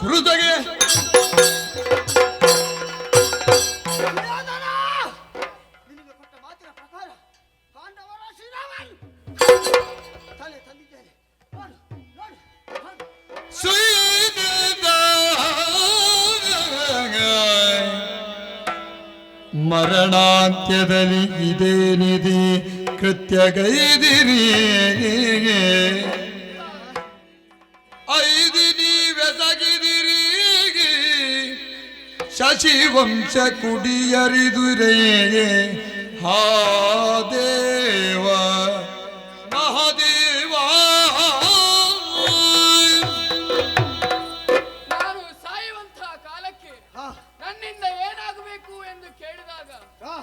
ಕುರುದಗೆ ದುರ್ಯೋಧನ! ನಿನಗೆ ಕೊಟ್ಟ ಮಾತಿನ ಪ್ರಕಾರ ಪಾಂಡವರ ಶ್ರೀರಾಮನ್ ತಲೆ ತಂದಿದ್ದೇನೆ. ನೋಡು, ನೋಡು, ನೋಡು. ಸುಯ್ದ ಮರಣಾಂತ್ಯದಲ್ಲಿ ಇದೇನಿದೆ ಕೃತ್ಯಗೈದಿರಿ ಐದಿನಿ ಬೆಸಗಿದಿರಿ ಶಶಿವಂಶ ಕುಡಿಯರಿದುರೇ ಹಾ ದೇವ ಮಹಾದೇವ ನಾನು ಸಾಯುವಂತಹ ಕಾಲಕ್ಕೆ ಆ, ನನ್ನಿಂದ ಏನಾಗಬೇಕು ಎಂದು ಕೇಳಿದಾಗ ಆ,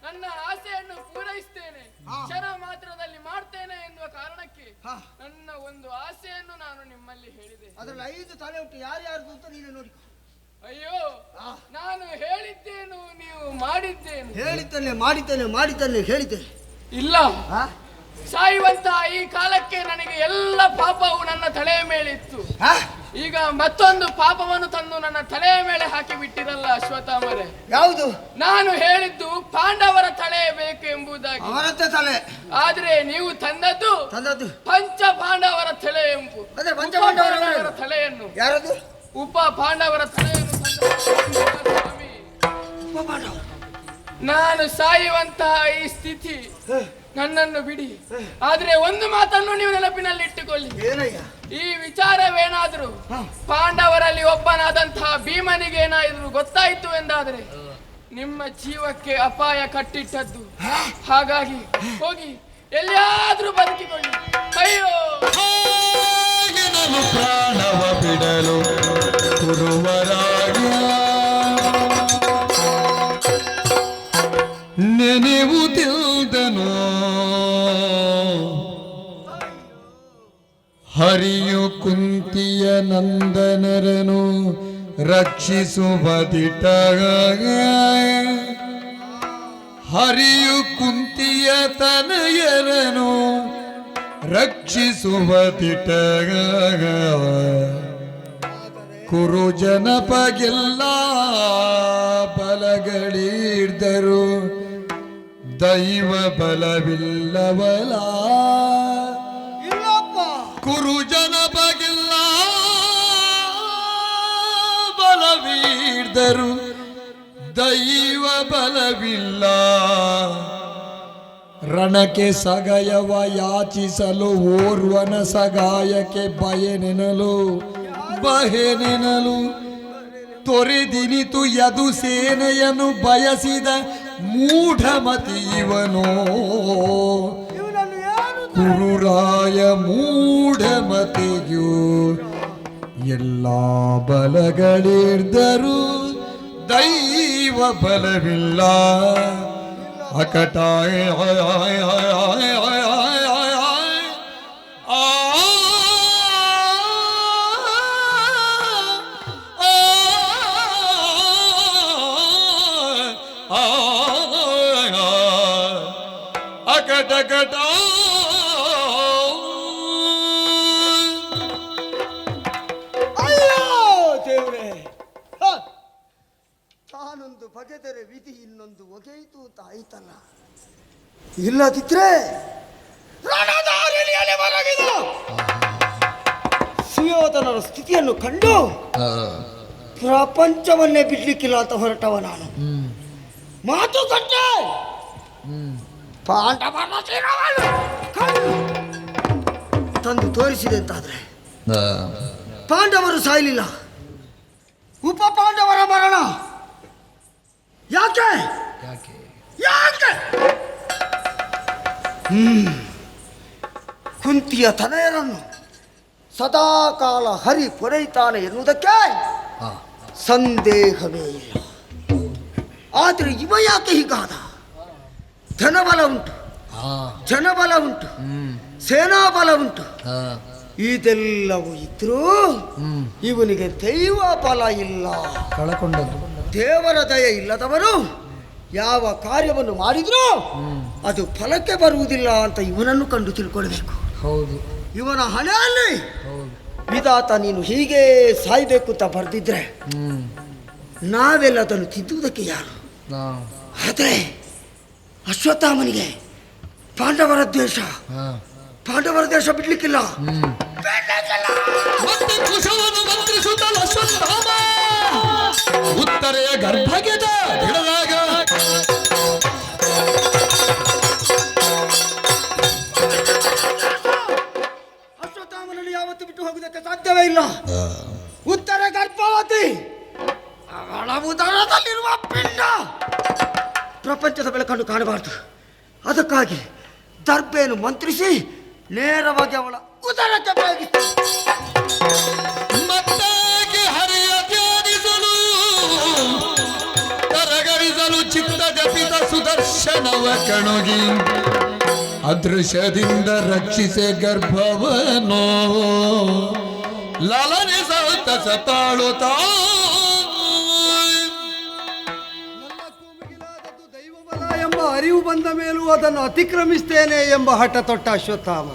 ನನ್ನ ಆಸೆಯನ್ನು ಪೂರೈಸ್ತೇನೆ, ಕ್ಷಣ ಮಾತ್ರದಲ್ಲಿ ಮಾಡ್ತೇನೆ ಎನ್ನುವ ಕಾರಣಕ್ಕೆ ಆ. ನನ್ನ ಒಂದು ಆಸೆಯನ್ನು ನಾನು ನಿಮ್ಮಲ್ಲಿ ಹೇಳಿದೆ. ಅದ್ರಲ್ಲಿ 5 ತಲೆ ಉಂಟು. ಯಾರ್ಯಾರ್ದು ಅಂತ ನೀನು ನೋಡಿಕೊ. ಅಯ್ಯೋ, ನಾನು ಹೇಳಿದ್ದೇನು, ನೀವು ಮಾಡಿದ್ದೇನು. ಹೇಳಿದ್ದೇನೆ, ಮಾಡಿದ್ದೇನೆ ಹೇಳಿದ್ದೇನೆ. ಇಲ್ಲ, ಆ? ಸಾಯುವಂತಹ ಈ ಕಾಲಕ್ಕೆ ನನಗೆ ಎಲ್ಲ ಪಾಪವು ನನ್ನ ತಲೆಯ ಮೇಲಿತ್ತು. ಆ? ಈಗ ಮತ್ತೊಂದು ಪಾಪವನ್ನು ತಂದು ನನ್ನ ತಲೆಯ ಮೇಲೆ ಹಾಕಿ ಬಿಟ್ಟಿರಲ್ಲ ಅಶ್ವತ್ಥಾಮರೇ. ಯಾವುದು? ನಾನು ಹೇಳಿದ್ದು ಪಾಂಡವರ ತಲೆ ಬೇಕು ಎಂಬುದಾಗಿ. ಅವರದ್ದೇ ತಲೆ ಆದ್ರೆ ನೀವು ತಂದದ್ದು ತಂದದ್ದು ಪಂಚ ಪಾಂಡವರ ತಲೆ ಎಂಬು. ಅದೇ ಪಂಚಪಾಂಡವರ ಉಪ ಪಾಂಡವರ ತಲೆಯನ್ನು ಯಾರದು? ಉಪ ಪಾಂಡವರ ತಲೆಯನ್ನು ತಂದ ಸ್ವಾಮಿ. ಉಪಪಾಂಡವರು. ನಾನು ಸಾಯುವಂತಹ ಈ ಸ್ಥಿತಿ ನನ್ನನ್ನು ಬಿಡಿ. ಆದ್ರೆ ಒಂದು ಮಾತನ್ನು ನೀವು ನೆನಪಿನಲ್ಲಿ ಇಟ್ಟುಕೊಳ್ಳಿ. ಏನಯ್ಯ? ಈ ವಿಚಾರವೇನಾದ್ರೂ ಪಾಂಡವರಲ್ಲಿ ಒಬ್ಬನಾದಂತಹ ಭೀಮನಿಗೆ ಏನಾದ್ರೂ ಗೊತ್ತಾಯ್ತು ಎಂದಾದ್ರೆ ನಿಮ್ಮ ಜೀವಕ್ಕೆ ಅಪಾಯ ಕಟ್ಟಿಟ್ಟದ್ದು. ಹಾಗಾಗಿ ಹೋಗಿ ಎಲ್ಲಿಯಾದ್ರೂ ಬದುಕಿಕೊಳ್ಳಿ. ಅಯ್ಯೋ, ನಾನು ಪ್ರಾಣವ ಬಿಡಲು ಕುರುವರಾಗಿ ನೆನೆಯುವುದಿಲ್ಲದನು ಹರಿಯು ಕುಂತಿಯ ನಂದನರನು ರಕ್ಷಿಸುವ ದಿಟ ಹರಿಯು ಕುಂತಿಯ ತನಯರನು ರಕ್ಷಿಸುವ ದಿಟ ಕುರು ಜನಪಗೆಲ್ಲ ಬಲಗಳಿರ್ದರು ದೈವ ಬಲವಿಲ್ಲವಲ ಇಲ್ಲಪ್ಪ. ಕುರು ಜನಪಗೆಲ್ಲ ಬಲವಿರ್ದರು ದೈವ ಬಲವಿಲ್ಲ ರಣಕ್ಕೆ ಸಗಯವ ಯಾಚಿಸಲು ಓರ್ವನ ಸಗಾಯಕ್ಕೆ ಬಯನೆನಲು ಬಹೆನೆನಲು ತೊರೆದಿನಿತು ಯದು ಸೇನೆಯನ್ನು ಬಯಸಿದ ಮೂಢಮತಿ ಇವನೋ ಇವನನ್ನು ಏನು ಕುರುರಾಯ ಮೂಢಮತಿಯು ಎಲ್ಲ ಬಲಗಳಿರ್ದರು ದೈವ ಬಲವಿಲ್ಲ ಅಕಟಾಯ ಅಕಟಕಟ ಅಯ್ಯೋ ದೇವ್ರೆ! ಹ! ತಾನೊಂದು ಬಗೆದರೆ ವಿಧಿ ಇನ್ನೊಂದು ಒಗೆಯಿತು ಅಂತ ಆಯ್ತಲ್ಲ. ಇಲ್ಲದಿದ್ರೆ ರಣದಾರಿಯಲ್ಲಿ ಬರಗಿದ ಸುಯೋಧನರ ಸ್ಥಿತಿಯನ್ನು ಕಂಡು ಪ್ರಪಂಚವನ್ನೇ ಬಿಡ್ಲಿಕ್ಕಿಲ್ಲ ಅಂತ ಹೊರಟವ ನಾನು. ಮಾತುಕತೆ ಪಾಂಡವರ ಶಿರವನ್ನು ಕಂಡು ತಂದು ತೋರಿಸಿದೆ ಅಂತಾದ್ರೆ ಪಾಂಡವರು ಸಾಯಲಿಲ್ಲ, ಉಪ ಪಾಂಡವರ ಮರಣ. ಯಾಕೆ ಯಾಕೆ? ಕುಂತಿಯ ತನಯರನ್ನು ಸದಾಕಾಲ ಹರಿ ಪೊರೆಯುತ್ತಾನೆ ಎನ್ನುವುದಕ್ಕೆ ಸಂದೇಹವೇ ಇಲ್ಲ. ಆದರೆ ಇವ ಯಾಕೆ ಹೀಗಾದ? ಧನಬಲ ಉಂಟು, ಜನಬಲ ಉಂಟು, ಸೇನಾಬಲ ಉಂಟು. ಇದೆಲ್ಲವೂ ಇದ್ರೂ ಇವನಿಗೆ ದೈವ ಬಲ ಇಲ್ಲ. ಕಳಕೊಂಡದ್ದು ದೇವರ ದಯೆ ಇಲ್ಲದವರು ಯಾವ ಕಾರ್ಯವನ್ನು ಮಾಡಿದ್ರೂ ಅದು ಫಲಕ್ಕೆ ಬರುವುದಿಲ್ಲ ಅಂತ ಇವನನ್ನು ಕಂಡು ತಿಳ್ಕೊಳ್ಬೇಕು. ಹೌದು ಇವನ ಹಣೆಯಲ್ಲಿ ವಿಧಾತ ನೀನು ಹೀಗೆ ಸಾಯ್ಬೇಕು ಅಂತ ಬರೆದಿದ್ರೆ ನಾವೆಲ್ಲ ಅದನ್ನು ತಿದ್ದುವುದಕ್ಕೆ ಯಾರು? ಆದರೆ ಅಶ್ವತ್ಥಾಮನಿಗೆ ಪಾಂಡವರ ದ್ವೇಷ ಬಿಡ್ಲಿಕ್ಕಿಲ್ಲ. ಮತ್ತೆ ಕುಶವನ್ನು ಮಂತ್ರಿಸುತ್ತಲ್ಲ ಅಶ್ವತ್ಥಾಮ ಉತ್ತರೆಯ ಗರ್ಭಗೆದ ಹಿಡಿದಾಗ ಅಶ್ವತ್ಥಾಮನನ್ನು ಯಾವತ್ತು ಬಿಟ್ಟು ಹೋಗುವುದಕ್ಕೆ ಸಾಧ್ಯವೇ ಇಲ್ಲ. ಉತ್ತರ ಗರ್ಭವತಿ ಅವಳ ಉದರದಲ್ಲಿರುವ ಪಿಂಡ ಪ್ರಪಂಚದ ಬೆಳಕನ್ನು ಕಾಣಬಾರದು. ಅದಕ್ಕಾಗಿ ದರ್ಬೆಯನ್ನು ಮಂತ್ರಿಸಿ ನೇರವಾಗಿ ಅವಳ ಉದರಕ್ಕೆ ಬೇಗಿಸಿ ಮತ್ತಾಗಿ ಹರಿಯ ತ್ಯಾಗಿಸಲು ತರಗರಿಸಲು ಚಿತ್ತ ಜಪಿತ ಸುದರ್ಶನವ ಕಣುಗಿ ಅದೃಶ್ಯದಿಂದ ರಕ್ಷಿಸೆ ಗರ್ಭವನೋ ಲಲನಿಸುತ್ತ ಸತಾಳುತ್ತಾ ಎಂಬ ಅರಿವು ಬಂದ ಮೇಲೂ ಅದನ್ನು ಅತಿಕ್ರಮಿಸ್ತೇನೆ ಎಂಬ ಹಠ ತೊಟ್ಟ ಅಶ್ವತ್ಥಾಮ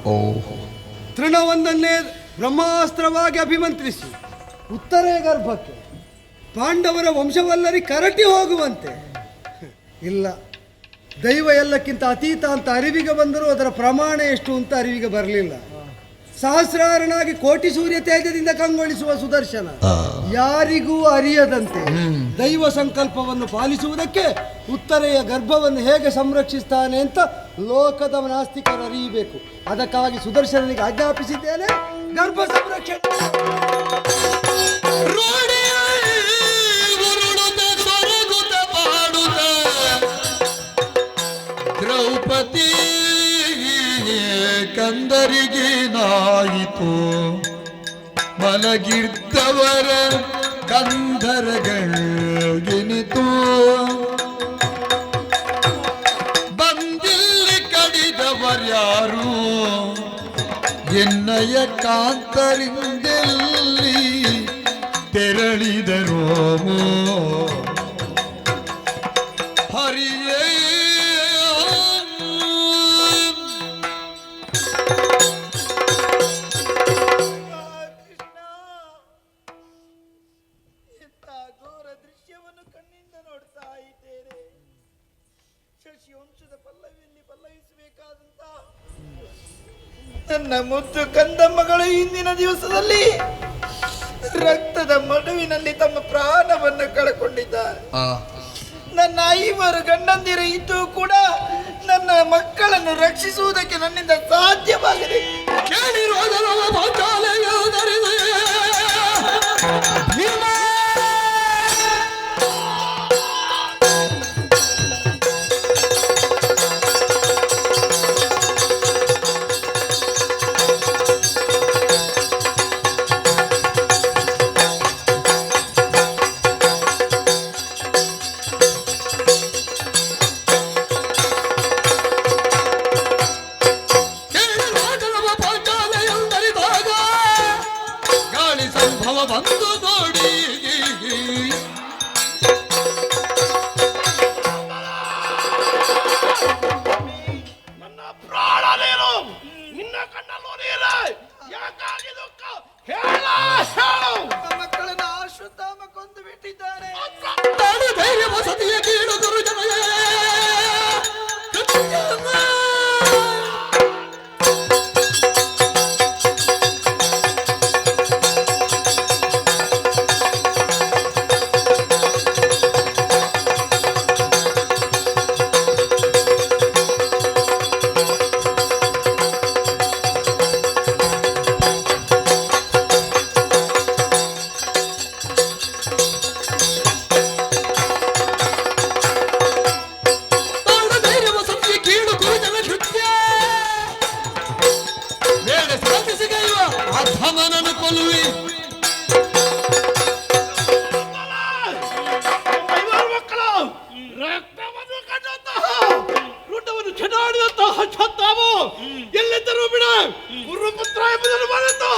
ತೃಣವೊಂದನ್ನೇ ಬ್ರಹ್ಮಾಸ್ತ್ರವಾಗಿ ಅಭಿಮಂತ್ರಿಸಿ ಉತ್ತರೇ ಗರ್ಭಕ್ಕೆ ಪಾಂಡವರ ವಂಶವಲ್ಲರಿ ಕರಟಿ ಹೋಗುವಂತೆ. ಇಲ್ಲ, ದೈವ ಎಲ್ಲಕ್ಕಿಂತ ಅತೀತ ಅಂತ ಅರಿವಿಗೆ ಬಂದರೂ ಅದರ ಪ್ರಮಾಣ ಎಷ್ಟು ಅಂತ ಅರಿವಿಗೆ ಬರಲಿಲ್ಲ. ಸಹಸ್ರಾರನಾಗಿ ಕೋಟಿ ಸೂರ್ಯ ತೇಜದಿಂದ ಕಂಗೊಳಿಸುವ ಸುದರ್ಶನ ಯಾರಿಗೂ ಅರಿಯದಂತೆ ದೈವ ಸಂಕಲ್ಪವನ್ನು ಪಾಲಿಸುವುದಕ್ಕೆ ಉತ್ತರೆಯ ಗರ್ಭವನ್ನು ಹೇಗೆ ಸಂರಕ್ಷಿಸ್ತಾನೆ ಅಂತ ಲೋಕದ ನಾಸ್ತಿಕರು ಅರಿಯಬೇಕು. ಅದಕ್ಕಾಗಿ ಸುದರ್ಶನನಿಗೆ ಆಜ್ಞಾಪಿಸಿದ್ದೇನೆ, ಗರ್ಭ ಸಂರಕ್ಷಣೆ. ದ್ರೌಪದಿ ಕಂದರಿಗೇನಾಯಿತು ಮಲಗಿದ್ದವರ ಕಂದರಗಳಿನಿತು ಬಂದಿಲ್ಲಿ ಕಡಿದವರ್ಯಾರು ಎನ್ನಯ ಕಾಂತರಿಂದೆಲ್ಲಿ ತೆರಳಿದರೋ ಹರಿಯೇ ನನ್ನ ಮುದ್ದು ಕಂದಮ್ಮಗಳು ಇಂದಿನ ದಿವಸದಲ್ಲಿ ರಕ್ತದ ಮಡುವಿನಲ್ಲಿ ತಮ್ಮ ಪ್ರಾಣವನ್ನು ಕಳಕೊಂಡಿದ್ದಾರೆ. ನನ್ನ 5 ಗಂಡಂದಿರು ಇದ್ದು ಕೂಡ ನನ್ನ ಮಕ್ಕಳನ್ನು ರಕ್ಷಿಸುವುದಕ್ಕೆ ನನ್ನಿಂದ ಸಾಧ್ಯವಾಗದೆ ಬಂದು ನೋಡಿ ನನ್ನ ಪ್ರಾಣ ನೀನು ನಿನ್ನ ಕಣ್ಣಲ್ಲೂ ನೀರೇ ಯಾಕಾಗಿ ದುಃಖ ಹೇಳ ಮಕ್ಕಳನ್ನು ಅಶ್ವತ್ಥಾಮ ಕೊಂದು ಬಿಟ್ಟಿದ್ದಾನೆ. ಧೈರ್ಯ ವಸತಿಯ ಕೀಳು ದುರ್ಜನ ಅಧಮನನು ಕೊಲ್ಲುವಿ ಮಕ್ಕಳು ರಕ್ತವನ್ನು ಕಂಡಂತಹ ಋತವನ್ನು ಚೆಡಾಡಿದಂತಹ ಅಶ್ವತ್ಥಾಮ ಎಲ್ಲಿದ್ದರೂ ಬಿಡ ಗುರುಪುತ್ರ ಎಂಬುದನ್ನು ಮರೆತು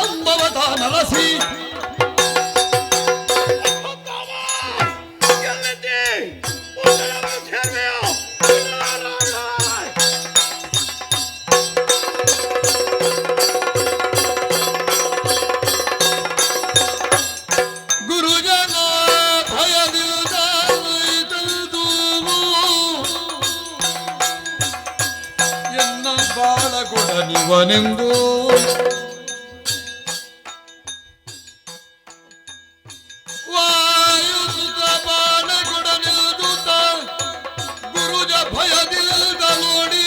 ಸಂಭವದ ನರಸಿ ಗುರುಜನ ಭಯವಿಲ್ಲದ ಎನ್ನ ಬಾಳಗುಡ ನಿವನೆಂದು ವಾಯುಸುತ ಬಾಳಗುಡ ನಿಲ್ದುತ ಗುರುಜ ಭಯದಿಲ್ಲದ ನೋಡಿ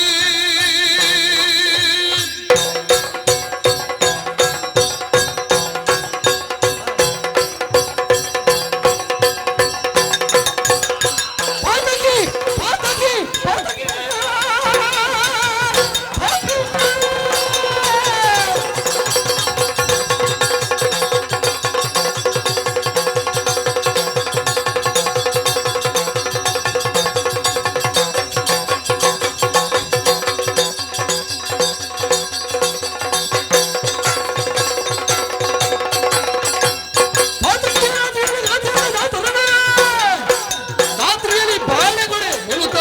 ರಾತ್ರಿಯಲ್ಲಿ ಬಾಳೆಗೊಡೆ ನಿಲ್ಲುತ್ತ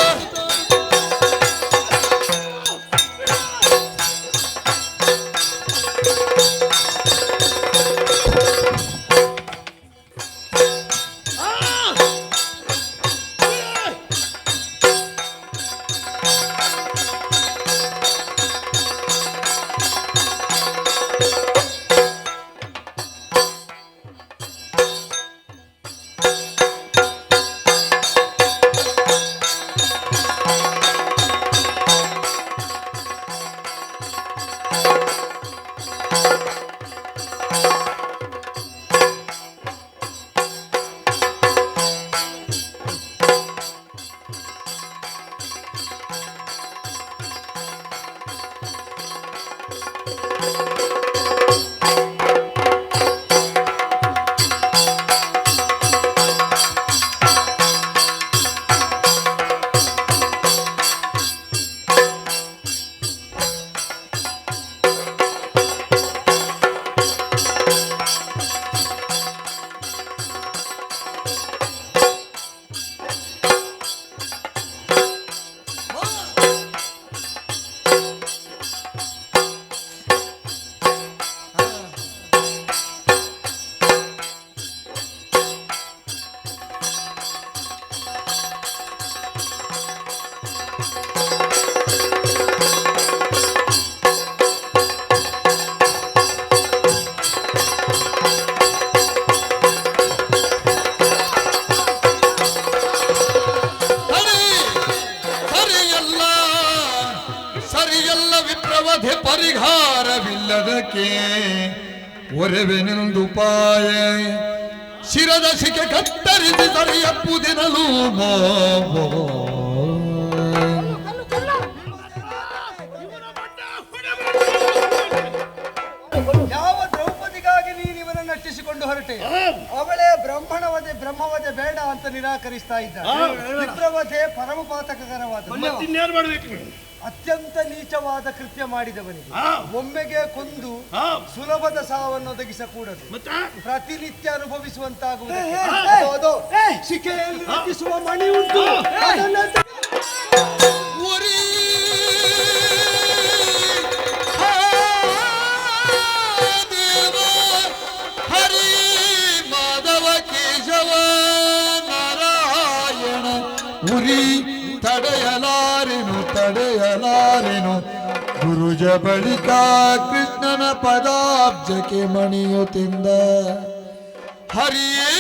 ಸರಿಯಲ್ಲ ವಿಪ್ರವಧೆ ಪರಿಹಾರವಿಲ್ಲದಕ್ಕೆ ಒರೆವೆನೆಂದು ಪಾಯ ಶಿರದ ಶಿಕೆ ಕತ್ತರಿಸಿ ಸರಿಯಪ್ಪುದಿನಲು ಯಾವ ದ್ರೌಪದಿಗಾಗಿ ನೀನು ಇವನನ್ನು ನಟಿಸಿಕೊಂಡು ಹೊರಟೆ? ಅವಳೇ ಬ್ರಹ್ಮವಧೆ ಬೇಡ ಅಂತ ನಿರಾಕರಿಸ್ತಾ ಇದ್ದ. ವಿಪ್ರವಧೆ ಪರಮಪಾತಕರವಾದ ಅತ್ಯಂತ ನೀಚವಾದ ಕೃತ್ಯ ಮಾಡಿದವನಿಗೆ ಒಮ್ಮೆಗೆ ಕೊಂದು ಸುಲಭದ ಸಾವನ್ನು ಒದಗಿಸಕೂಡದು, ಪ್ರತಿನಿತ್ಯ ಅನುಭವಿಸುವಂತಾಗುವುದು. ಶಿಕೆಯಲ್ಲಿ ರಚಿಸುವ ಮಣಿ ಉಂಟು, ಹರಿ ಮಾಧವ ಕೇಶವ ನಾರಾಯಣ ಉರಿ ತಡೆಯಲಾರೆನು ಗುರುಜ ಬಳಿಕ ಕೃಷ್ಣನ ಪದಾಬ್ಜಕ್ಕೆ ಮಣಿಯುತ್ತಿಂದ ಹರಿಯೇ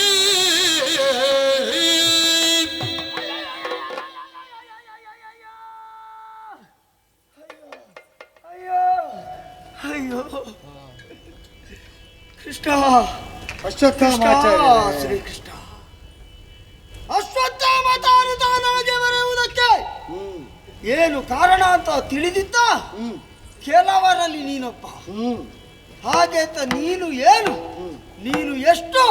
ಅಯ್ಯೋ ಕೃಷ್ಣ ಶ್ರೀಕೃಷ್ಣ ಅಶ್ವತ್ಥಾಮತಾರಿತ ನಮಗೆ ಬರೆಯುವುದಕ್ಕೆ ಏನು ಕಾರಣ ಅಂತ ತಿಳಿದಿದ್ದ ಕೆಲವರಲ್ಲಿ ನೀನೊಬ್ಬ. ಹಾಗೆ ಅಂತ ನೀನು ಏನು ನೀನು ಎಷ್ಟು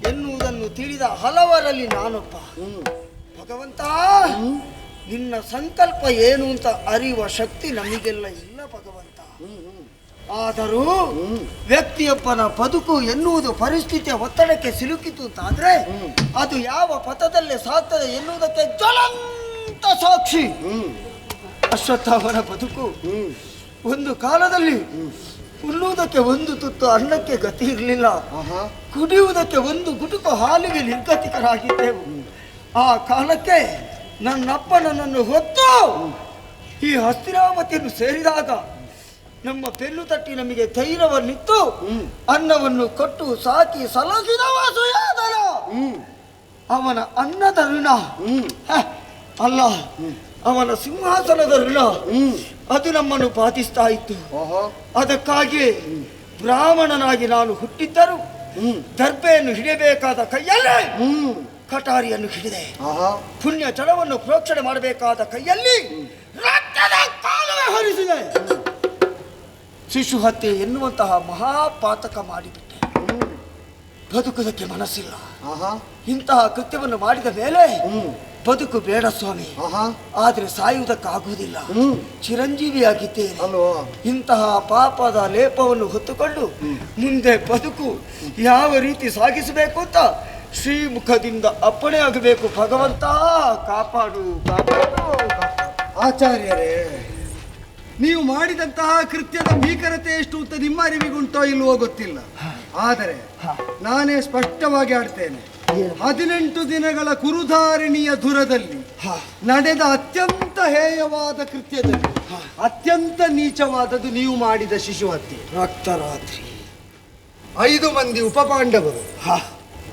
ಎನ್ನುವುದನ್ನು ತಿಳಿದ ಹಲವರಲ್ಲಿ ನಾನೊಬ್ಬ. ಭಗವಂತ, ನಿನ್ನ ಸಂಕಲ್ಪ ಏನು ಅಂತ ಅರಿಯುವ ಶಕ್ತಿ ನಮಗೆಲ್ಲ ಇಲ್ಲ ಭಗವಂತ. ಆದರೂ ವ್ಯಕ್ತಿಯೊಬ್ಬನ ಬದುಕು ಎನ್ನುವುದು ಪರಿಸ್ಥಿತಿಯ ಒತ್ತಡಕ್ಕೆ ಸಿಲುಕಿತು ಅಂತಾದ್ರೆ ಅದು ಯಾವ ಪಥದಲ್ಲಿ ಸಾಗ್ತದೆ ಎನ್ನುವುದಕ್ಕೆ ಜ್ವಲಂತ ಸಾಕ್ಷಿ ಅಶ್ವತ್ಥಾಮನ ಬದುಕು. ಒಂದು ಕಾಲದಲ್ಲಿ ಉಣ್ಣುವುದಕ್ಕೆ ಒಂದು ತುತ್ತು ಅನ್ನಕ್ಕೆ ಗತಿ ಇರಲಿಲ್ಲ, ಕುಡಿಯುವುದಕ್ಕೆ ಒಂದು ಗುಟುಕು ಹಾಲಿಗೆ ನಿರ್ಗತಿಕರಾಗಿದ್ದೆವು. ಆ ಕಾಲಕ್ಕೆ ನನ್ನಪ್ಪ ನನ್ನನ್ನು ಹೊತ್ತು ಈ ಹಸ್ತಿನಾವತಿಯನ್ನು ಸೇರಿದಾಗ ನಮ್ಮ ಬೆನ್ನು ತಟ್ಟಿ ನಮಗೆ ಧೈರ್ಯವನ್ನಿತ್ತು ಅನ್ನವನ್ನು ಕೊಟ್ಟು ಸಾಕಿ ಸಲಹಿದವ ಸುಯೋಧನ. ಅವನ ಅನ್ನದ ಋಣ ಅಲ್ಲ, ಅವನ ಸಿಂಹಾಸನದ ಋಣ ಅದು ನಮ್ಮನ್ನು ಬಾಧಿಸ್ತಾ ಇತ್ತು. ಅದಕ್ಕಾಗಿ ಬ್ರಾಹ್ಮಣನಾಗಿ ನಾನು ಹುಟ್ಟಿದ್ದರೂ ದರ್ಬೆಯನ್ನು ಹಿಡಿಯಬೇಕಾದ ಕೈಯಲ್ಲೇ ಕಟಾರಿಯನ್ನು ಹಿಡಿದೆ. ಪುಣ್ಯ ಜಡವನ್ನು ಪ್ರೋಕ್ಷಣೆ ಮಾಡಬೇಕಾದ ಕೈಯಲ್ಲಿ ರಕ್ತದ ಕಾಲುವೆ ಹರಿಸಿದೆ. ಶಿಶು ಹತ್ಯೆ ಎನ್ನುವಂತಹ ಮಹಾಪಾತಕ ಮಾಡಿಬಿಟ್ಟೆ. ಬದುಕುವುದಕ್ಕೆ ಮನಸ್ಸಿಲ್ಲ. ಇಂತಹ ಕೃತ್ಯವನ್ನು ಮಾಡಿದ ಮೇಲೆ ಬದುಕು ಬೇಡ ಸ್ವಾಮಿ, ಆದ್ರೆ ಸಾಯುವುದಕ್ಕಾಗುವುದಿಲ್ಲ. ಚಿರಂಜೀವಿಯಾಗಿದ್ದೇನೆ. ಇಂತಹ ಪಾಪದ ಲೇಪವನ್ನು ಹೊತ್ತುಕೊಂಡು ಮುಂದೆ ಬದುಕು ಯಾವ ರೀತಿ ಸಾಗಿಸಬೇಕು ಅಂತ ಶ್ರೀಮುಖದಿಂದ ಅಪ್ಪಣೆ ಆಗಬೇಕು. ಭಗವಂತ ಕಾಪಾಡು ಕಾಪಾಡು. ಆಚಾರ್ಯರೇ, ನೀವು ಮಾಡಿದಂತಹ ಕೃತ್ಯದ ಭೀಕರತೆ ಎಷ್ಟು ಅಂತ ನಿಮ್ಮ ಅರಿವಿಗುಂಟೋ ಇಲ್ವೋ ಗೊತ್ತಿಲ್ಲ, ಆದರೆ ನಾನೇ ಸ್ಪಷ್ಟವಾಗಿ ಆಡ್ತೇನೆ. 18 ದಿನಗಳ ಕುರುಧಾರಿಣಿಯ ಧುರದಲ್ಲಿ ನಡೆದ ಅತ್ಯಂತ ಹೇಯವಾದ ಕೃತ್ಯದಲ್ಲಿ ಅತ್ಯಂತ ನೀಚವಾದದ್ದು ನೀವು ಮಾಡಿದ ಶಿಶು ಹತ್ಯೆ. ರಕ್ತರಾತ್ರಿ 5 ಮಂದಿ ಉಪಪಾಂಡವರು,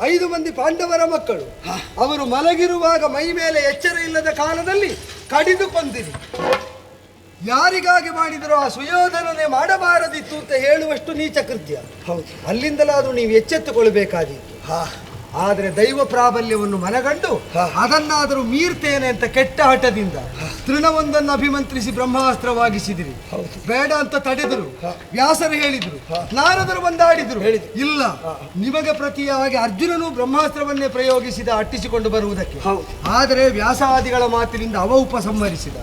5 ಮಂದಿ ಪಾಂಡವರ ಮಕ್ಕಳು, ಅವರು ಮಲಗಿರುವಾಗ ಮೈ ಮೇಲೆ ಎಚ್ಚರ ಇಲ್ಲದ ಕಾಲದಲ್ಲಿ ಕಡಿದು ಕೊಂದಿರಿ. ಯಾರಿಗಾಗಿ ಮಾಡಿದರೂ ಆ ಸುಯೋಧನನೇ ಮಾಡಬಾರದಿತ್ತು ಅಂತ ಹೇಳುವಷ್ಟು ನೀಚ ಕೃತ್ಯ. ಹೌದು, ಅಲ್ಲಿಂದಲಾದರೂ ನೀವು ಎಚ್ಚೆತ್ತುಕೊಳ್ಬೇಕಾದೀತು. ಆದರೆ ದೈವ ಪ್ರಾಬಲ್ಯವನ್ನು ಮನಗಂಡು ಅದನ್ನಾದರೂ ಮೀರ್ತೇನೆ ಅಂತ ಕೆಟ್ಟ ಹಠದಿಂದ ತೃಣವೊಂದನ್ನು ಅಭಿಮಂತ್ರಿಸಿ ಬ್ರಹ್ಮಾಸ್ತ್ರವಾಗಿಸಿದಿರಿ. ಬೇಡ ಅಂತ ತಡೆದರು, ವ್ಯಾಸರು ಹೇಳಿದರು, ನಾರದರು ಬಂದಾಡಿದರು, ಇಲ್ಲ ನಿಮಗೆ ಪ್ರತಿಯಾಗಿ ಅರ್ಜುನನು ಬ್ರಹ್ಮಾಸ್ತ್ರವನ್ನೇ ಪ್ರಯೋಗಿಸಿದ ಅಟ್ಟಿಸಿಕೊಂಡು ಬರುವುದಕ್ಕೆ. ಆದರೆ ವ್ಯಾಸಾದಿಗಳ ಮಾತಿನಿಂದ ಅವ ಉಪಸಂಹರಿಸಿದ.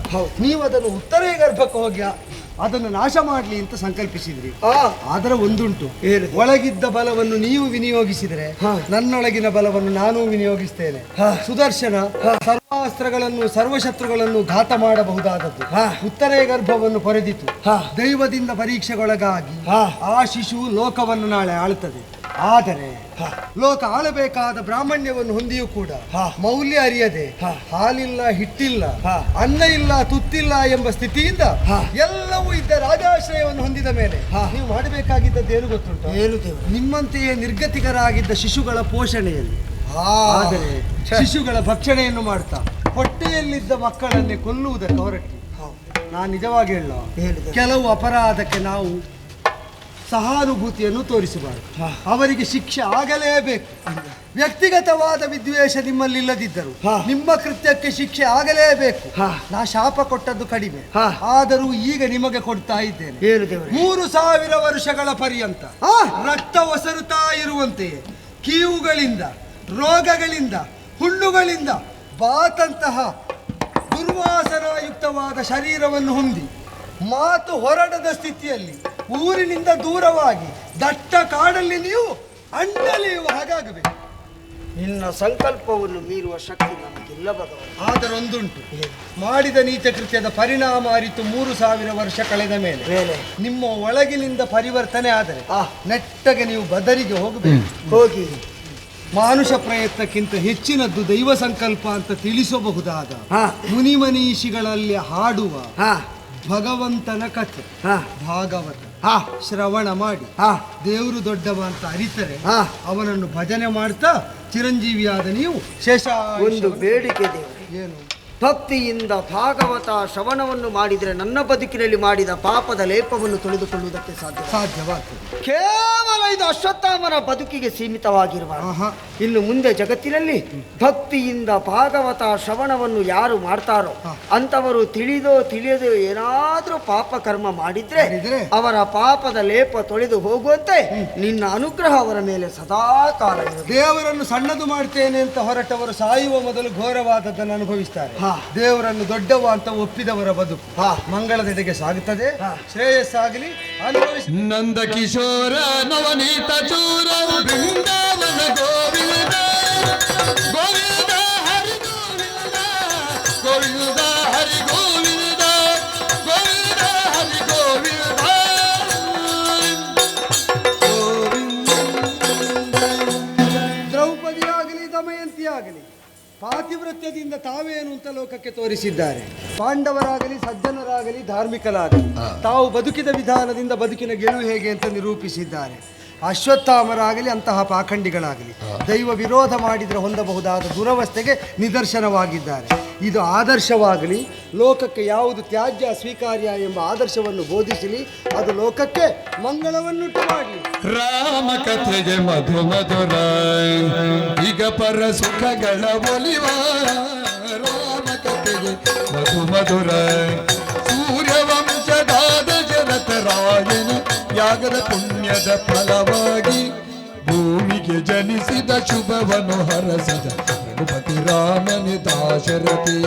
ನೀವು ಅದನ್ನು ಉತ್ತರೇ ಗರ್ಭಕ್ಕೆ ಹೋಗಿ ಅದನ್ನು ನಾಶ ಮಾಡಲಿ ಅಂತ ಸಂಕಲ್ಪಿಸಿದ್ರಿ. ಆದರೆ ಒಂದುಂಟು, ಒಳಗಿದ್ದ ಬಲವನ್ನು ನೀವು ವಿನಿಯೋಗಿಸಿದರೆ ನನ್ನೊಳಗಿನ ಬಲವನ್ನು ನಾನು ವಿನಿಯೋಗಿಸ್ತೇನೆ. ಸುದರ್ಶನ ಸರ್ವಾಸ್ತ್ರಗಳನ್ನು ಸರ್ವಶತ್ರುಗಳನ್ನು ಘಾತ ಮಾಡಬಹುದಾದದ್ದು. ಉತ್ತರೇ ಗರ್ಭವನ್ನು ಕೊರೆದಿತು. ದೈವದಿಂದ ಪರೀಕ್ಷೆಗೊಳಗಾಗಿ ಆ ಶಿಶು ಲೋಕವನ್ನು ನಾಳೆ ಆಳುತ್ತದೆ. ಆದರೆ ಲೋಕ ಆಳಬೇಕಾದ ಬ್ರಾಹ್ಮಣ್ಯವನ್ನು ಹೊಂದಿಯೂ ಕೂಡ ಮೌಲ್ಯ ಅರಿಯದೆ ಹಾಲಿಲ್ಲ, ಹಿಟ್ಟಿಲ್ಲ, ಅನ್ನ ಇಲ್ಲ, ತುತ್ತಿಲ್ಲ ಎಂಬ ಸ್ಥಿತಿಯಿಂದ ಎಲ್ಲವೂ ಇದ್ದ ರಾಜಾಶ್ರಯವನ್ನು ಹೊಂದಿದ ಮೇಲೆ ನೀವು ಮಾಡಬೇಕಾಗಿದ್ದದ್ದು ಏನು ಗೊತ್ತುಂಟು? ನಿಮ್ಮಂತೆಯೇ ನಿರ್ಗತಿಕರಾಗಿದ್ದ ಶಿಶುಗಳ ಪೋಷಣೆಯಲ್ಲಿ, ಆದರೆ ಶಿಶುಗಳ ಭಕ್ಷಣೆಯನ್ನು ಮಾಡ್ತಾ ಹೊಟ್ಟೆಯಲ್ಲಿದ್ದ ಮಕ್ಕಳನ್ನೇ ಕೊಲ್ಲುವುದಕ್ಕೆ ಹೊರಟಿ. ನಾನು ನಿಜವಾಗಿ ಹೇಳ, ಕೆಲವು ಅಪರಾಧಕ್ಕೆ ನಾವು ಸಹಾನುಭೂತಿಯನ್ನು ತೋರಿಸಬಾರದು. ಅವರಿಗೆ ಶಿಕ್ಷೆ ಆಗಲೇಬೇಕು. ವ್ಯಕ್ತಿಗತವಾದ ವಿದ್ವೇಷ ನಿಮ್ಮಲ್ಲಿ ಇಲ್ಲದಿದ್ದರು ನಿಮ್ಮ ಕೃತ್ಯಕ್ಕೆ ಶಿಕ್ಷೆ ಆಗಲೇಬೇಕು. ನಾ ಶಾಪ ಕೊಟ್ಟದ್ದು ಕಡಿಮೆ, ಆದರೂ ಈಗ ನಿಮಗೆ ಕೊಡ್ತಾ ಇದ್ದೇನೆ. 3000 ವರ್ಷಗಳ ಪರ್ಯಂತ ರಕ್ತ ಒಸರುತ್ತಾ ಇರುವಂತೆಯೇ ಕೀವುಗಳಿಂದ, ರೋಗಗಳಿಂದ, ಹುಣ್ಣುಗಳಿಂದ ಬಾತಂತಹ ದುರ್ವಾಸನಾಯುಕ್ತವಾದ ಶರೀರವನ್ನು ಹೊಂದಿ ಮಾತು ಹೊರಡದ ಸ್ಥಿತಿಯಲ್ಲಿ ಊರಿನಿಂದ ದೂರವಾಗಿ ದಟ್ಟ ಕಾಡಲ್ಲಿ ನೀವು ಅಂಡಲಿಯುವ ಹಾಗಾಗಬೇಕು. ನಿನ್ನ ಸಂಕಲ್ಪವನ್ನು ಮೀರುವ ಶಕ್ತಿ ನಮಗಿಲ್ಲ ಭಗವಂತ. ಆದರೊಂದುಂಟು, ಮಾಡಿದ ನೀಚ ಕೃತ್ಯದ ಪರಿಣಾಮ ಅರಿತು 3000 ವರ್ಷ ಕಳೆದ ಮೇಲೆ ನಿಮ್ಮ ಒಳಗಿನಿಂದ ಪರಿವರ್ತನೆ ಆದರೆ ನೆಟ್ಟಗೆ ನೀವು ಬದರಿಗೆ ಹೋಗಬೇಕು. ಹೋಗಿ ಮಾನುಷ ಪ್ರಯತ್ನಕ್ಕಿಂತ ಹೆಚ್ಚಿನದ್ದು ದೈವ ಸಂಕಲ್ಪ ಅಂತ ತಿಳಿಸಬಹುದಾದ ಮುನಿಮನೀಷಿಗಳಲ್ಲಿ ಹಾಡುವ ಭಗವಂತನ ಕಥೆ ಭಾಗವತ ಶ್ರವಣ ಮಾಡಿ ದೇವರು ದೊಡ್ಡವ ಅಂತ ಅರಿತರೆ ಅವನನ್ನು ಭಜನೆ ಮಾಡ್ತಾ ಚಿರಂಜೀವಿಯಾದ ನೀವು ಶೇಷ. ಒಂದು ಬೇಡಿಕೆ ದೇವರು, ಏನು? ಭಕ್ತಿಯಿಂದ ಭಾಗವತ ಶ್ರವಣವನ್ನು ಮಾಡಿದರೆ ನನ್ನ ಬದುಕಿನಲ್ಲಿ ಮಾಡಿದ ಪಾಪದ ಲೇಪವನ್ನು ತೊಳೆದುಕೊಳ್ಳುವುದಕ್ಕೆ ಸಾಧ್ಯವಾಗ್ತದೆ. ಕೇವಲ ಇದು ಅಶ್ವತ್ಥಾಮನ ಬದುಕಿಗೆ ಸೀಮಿತವಾಗಿರುವ ಆಹಾ. ಇನ್ನು ಮುಂದೆ ಜಗತ್ತಿನಲ್ಲಿ ಭಕ್ತಿಯಿಂದ ಭಾಗವತ ಶ್ರವಣವನ್ನು ಯಾರು ಮಾಡ್ತಾರೋ ಅಂತವರು ತಿಳಿದೋ ತಿಳಿಯದೋ ಏನಾದ್ರೂ ಪಾಪ ಕರ್ಮ ಮಾಡಿದ್ರೆ ಮಾಡಿದ್ರೆ? ಅವರ ಪಾಪದ ಲೇಪ ತೊಳೆದು ಹೋಗುವಂತೆ ನಿನ್ನ ಅನುಗ್ರಹ ಅವರ ಮೇಲೆ ಸದಾ ಕಾಲ ಇರಬೇಕು. ದೇವರನ್ನು ಸಣ್ಣದು ಮಾಡ್ತೇನೆ ಅಂತ ಹೊರಟವರು ಸಾಯುವ ಮೊದಲು ಘೋರವಾದದ್ದನ್ನು ಅನುಭವಿಸ್ತಾರೆ. ಹಾ. ದೇವರನ್ನು ದೊಡ್ಡವ ಅಂತ ಒಪ್ಪಿದವರ ಬದುಕು ಮಂಗಳದೆಡೆಗೆ ಸಾಗುತ್ತದೆ. ಶ್ರೇಯಸ್ಸಾಗಲಿ. ಅನುಭವಿಸಿ. ನಂದ ಕಿಶೋರ ನವನೀತ ಚೂರ ಬೃಂದಾವನ ಗೋವಿಂದ ಗೋವಿಂದ ಹರಿ ಗೋವಿಂದ ಗೋವಿಂದ ಹರಿ ಗೋವಿಂದ ಗೋವಿಂದ ಹರಿ ಗೋವಿಂದ ದ್ರೌಪದಿಯಾಗಲಿ ದಮಯಂತಿಯಾಗಲಿ ಪಾತಿವ್ರತ್ಯದಿಂದ ತಾವೇನು ಅಂತ ಲೋಕಕ್ಕೆ ತೋರಿಸಿದ್ದಾರೆ. ಪಾಂಡವರಾಗಲಿ ಸಜ್ಜನರಾಗಲಿ ಧಾರ್ಮಿಕರಾಗಲಿ ತಾವು ಬದುಕಿದ ವಿಧಾನದಿಂದ ಬದುಕಿನ ಗೆಲುವು ಹೇಗೆ ಅಂತ ನಿರೂಪಿಸಿದ್ದಾರೆ. ಅಶ್ವತ್ಥಾಮರಾಗಲಿ ಅಂತಹ ಪಾಖಂಡಿಗಳಾಗಲಿ ದೈವ ವಿರೋಧ ಮಾಡಿದರೆ ಹೊಂದಬಹುದಾದ ದುರವಸ್ಥೆಗೆ ನಿದರ್ಶನವಾಗಿದ್ದಾರೆ. ಇದು ಆದರ್ಶವಾಗಲಿ, ಲೋಕಕ್ಕೆ ಯಾವುದು ತ್ಯಾಜ್ಯ ಸ್ವೀಕಾರ್ಯ ಎಂಬ ಆದರ್ಶವನ್ನು ಬೋಧಿಸಲಿ, ಅದು ಲೋಕಕ್ಕೆ ಮಂಗಳವನ್ನುಂಟು ಮಾಡಲಿ. ರಾಮ ಕಥೆಗೆ ಮಧು ಮಧುರ ಈಗ ಪರ ಸುಖಗಳ ಒಲಿವ ರಾಮ ಕಥೆಗೆ ಮಧು ಮಧುರ ಸೂರ್ಯವಂಶದ ದಶರಥ ರಾಯನ ಯಾಗದ ಪುಣ್ಯದ ಫಲವಾಗಿ ಭೂಮಿಗೆ ಜನಿಸಿದ ಶುಭವನ್ನು ಹರಸಿದ ರಘುಪತಿ ರಾಮನ ದಾಶರಥಿ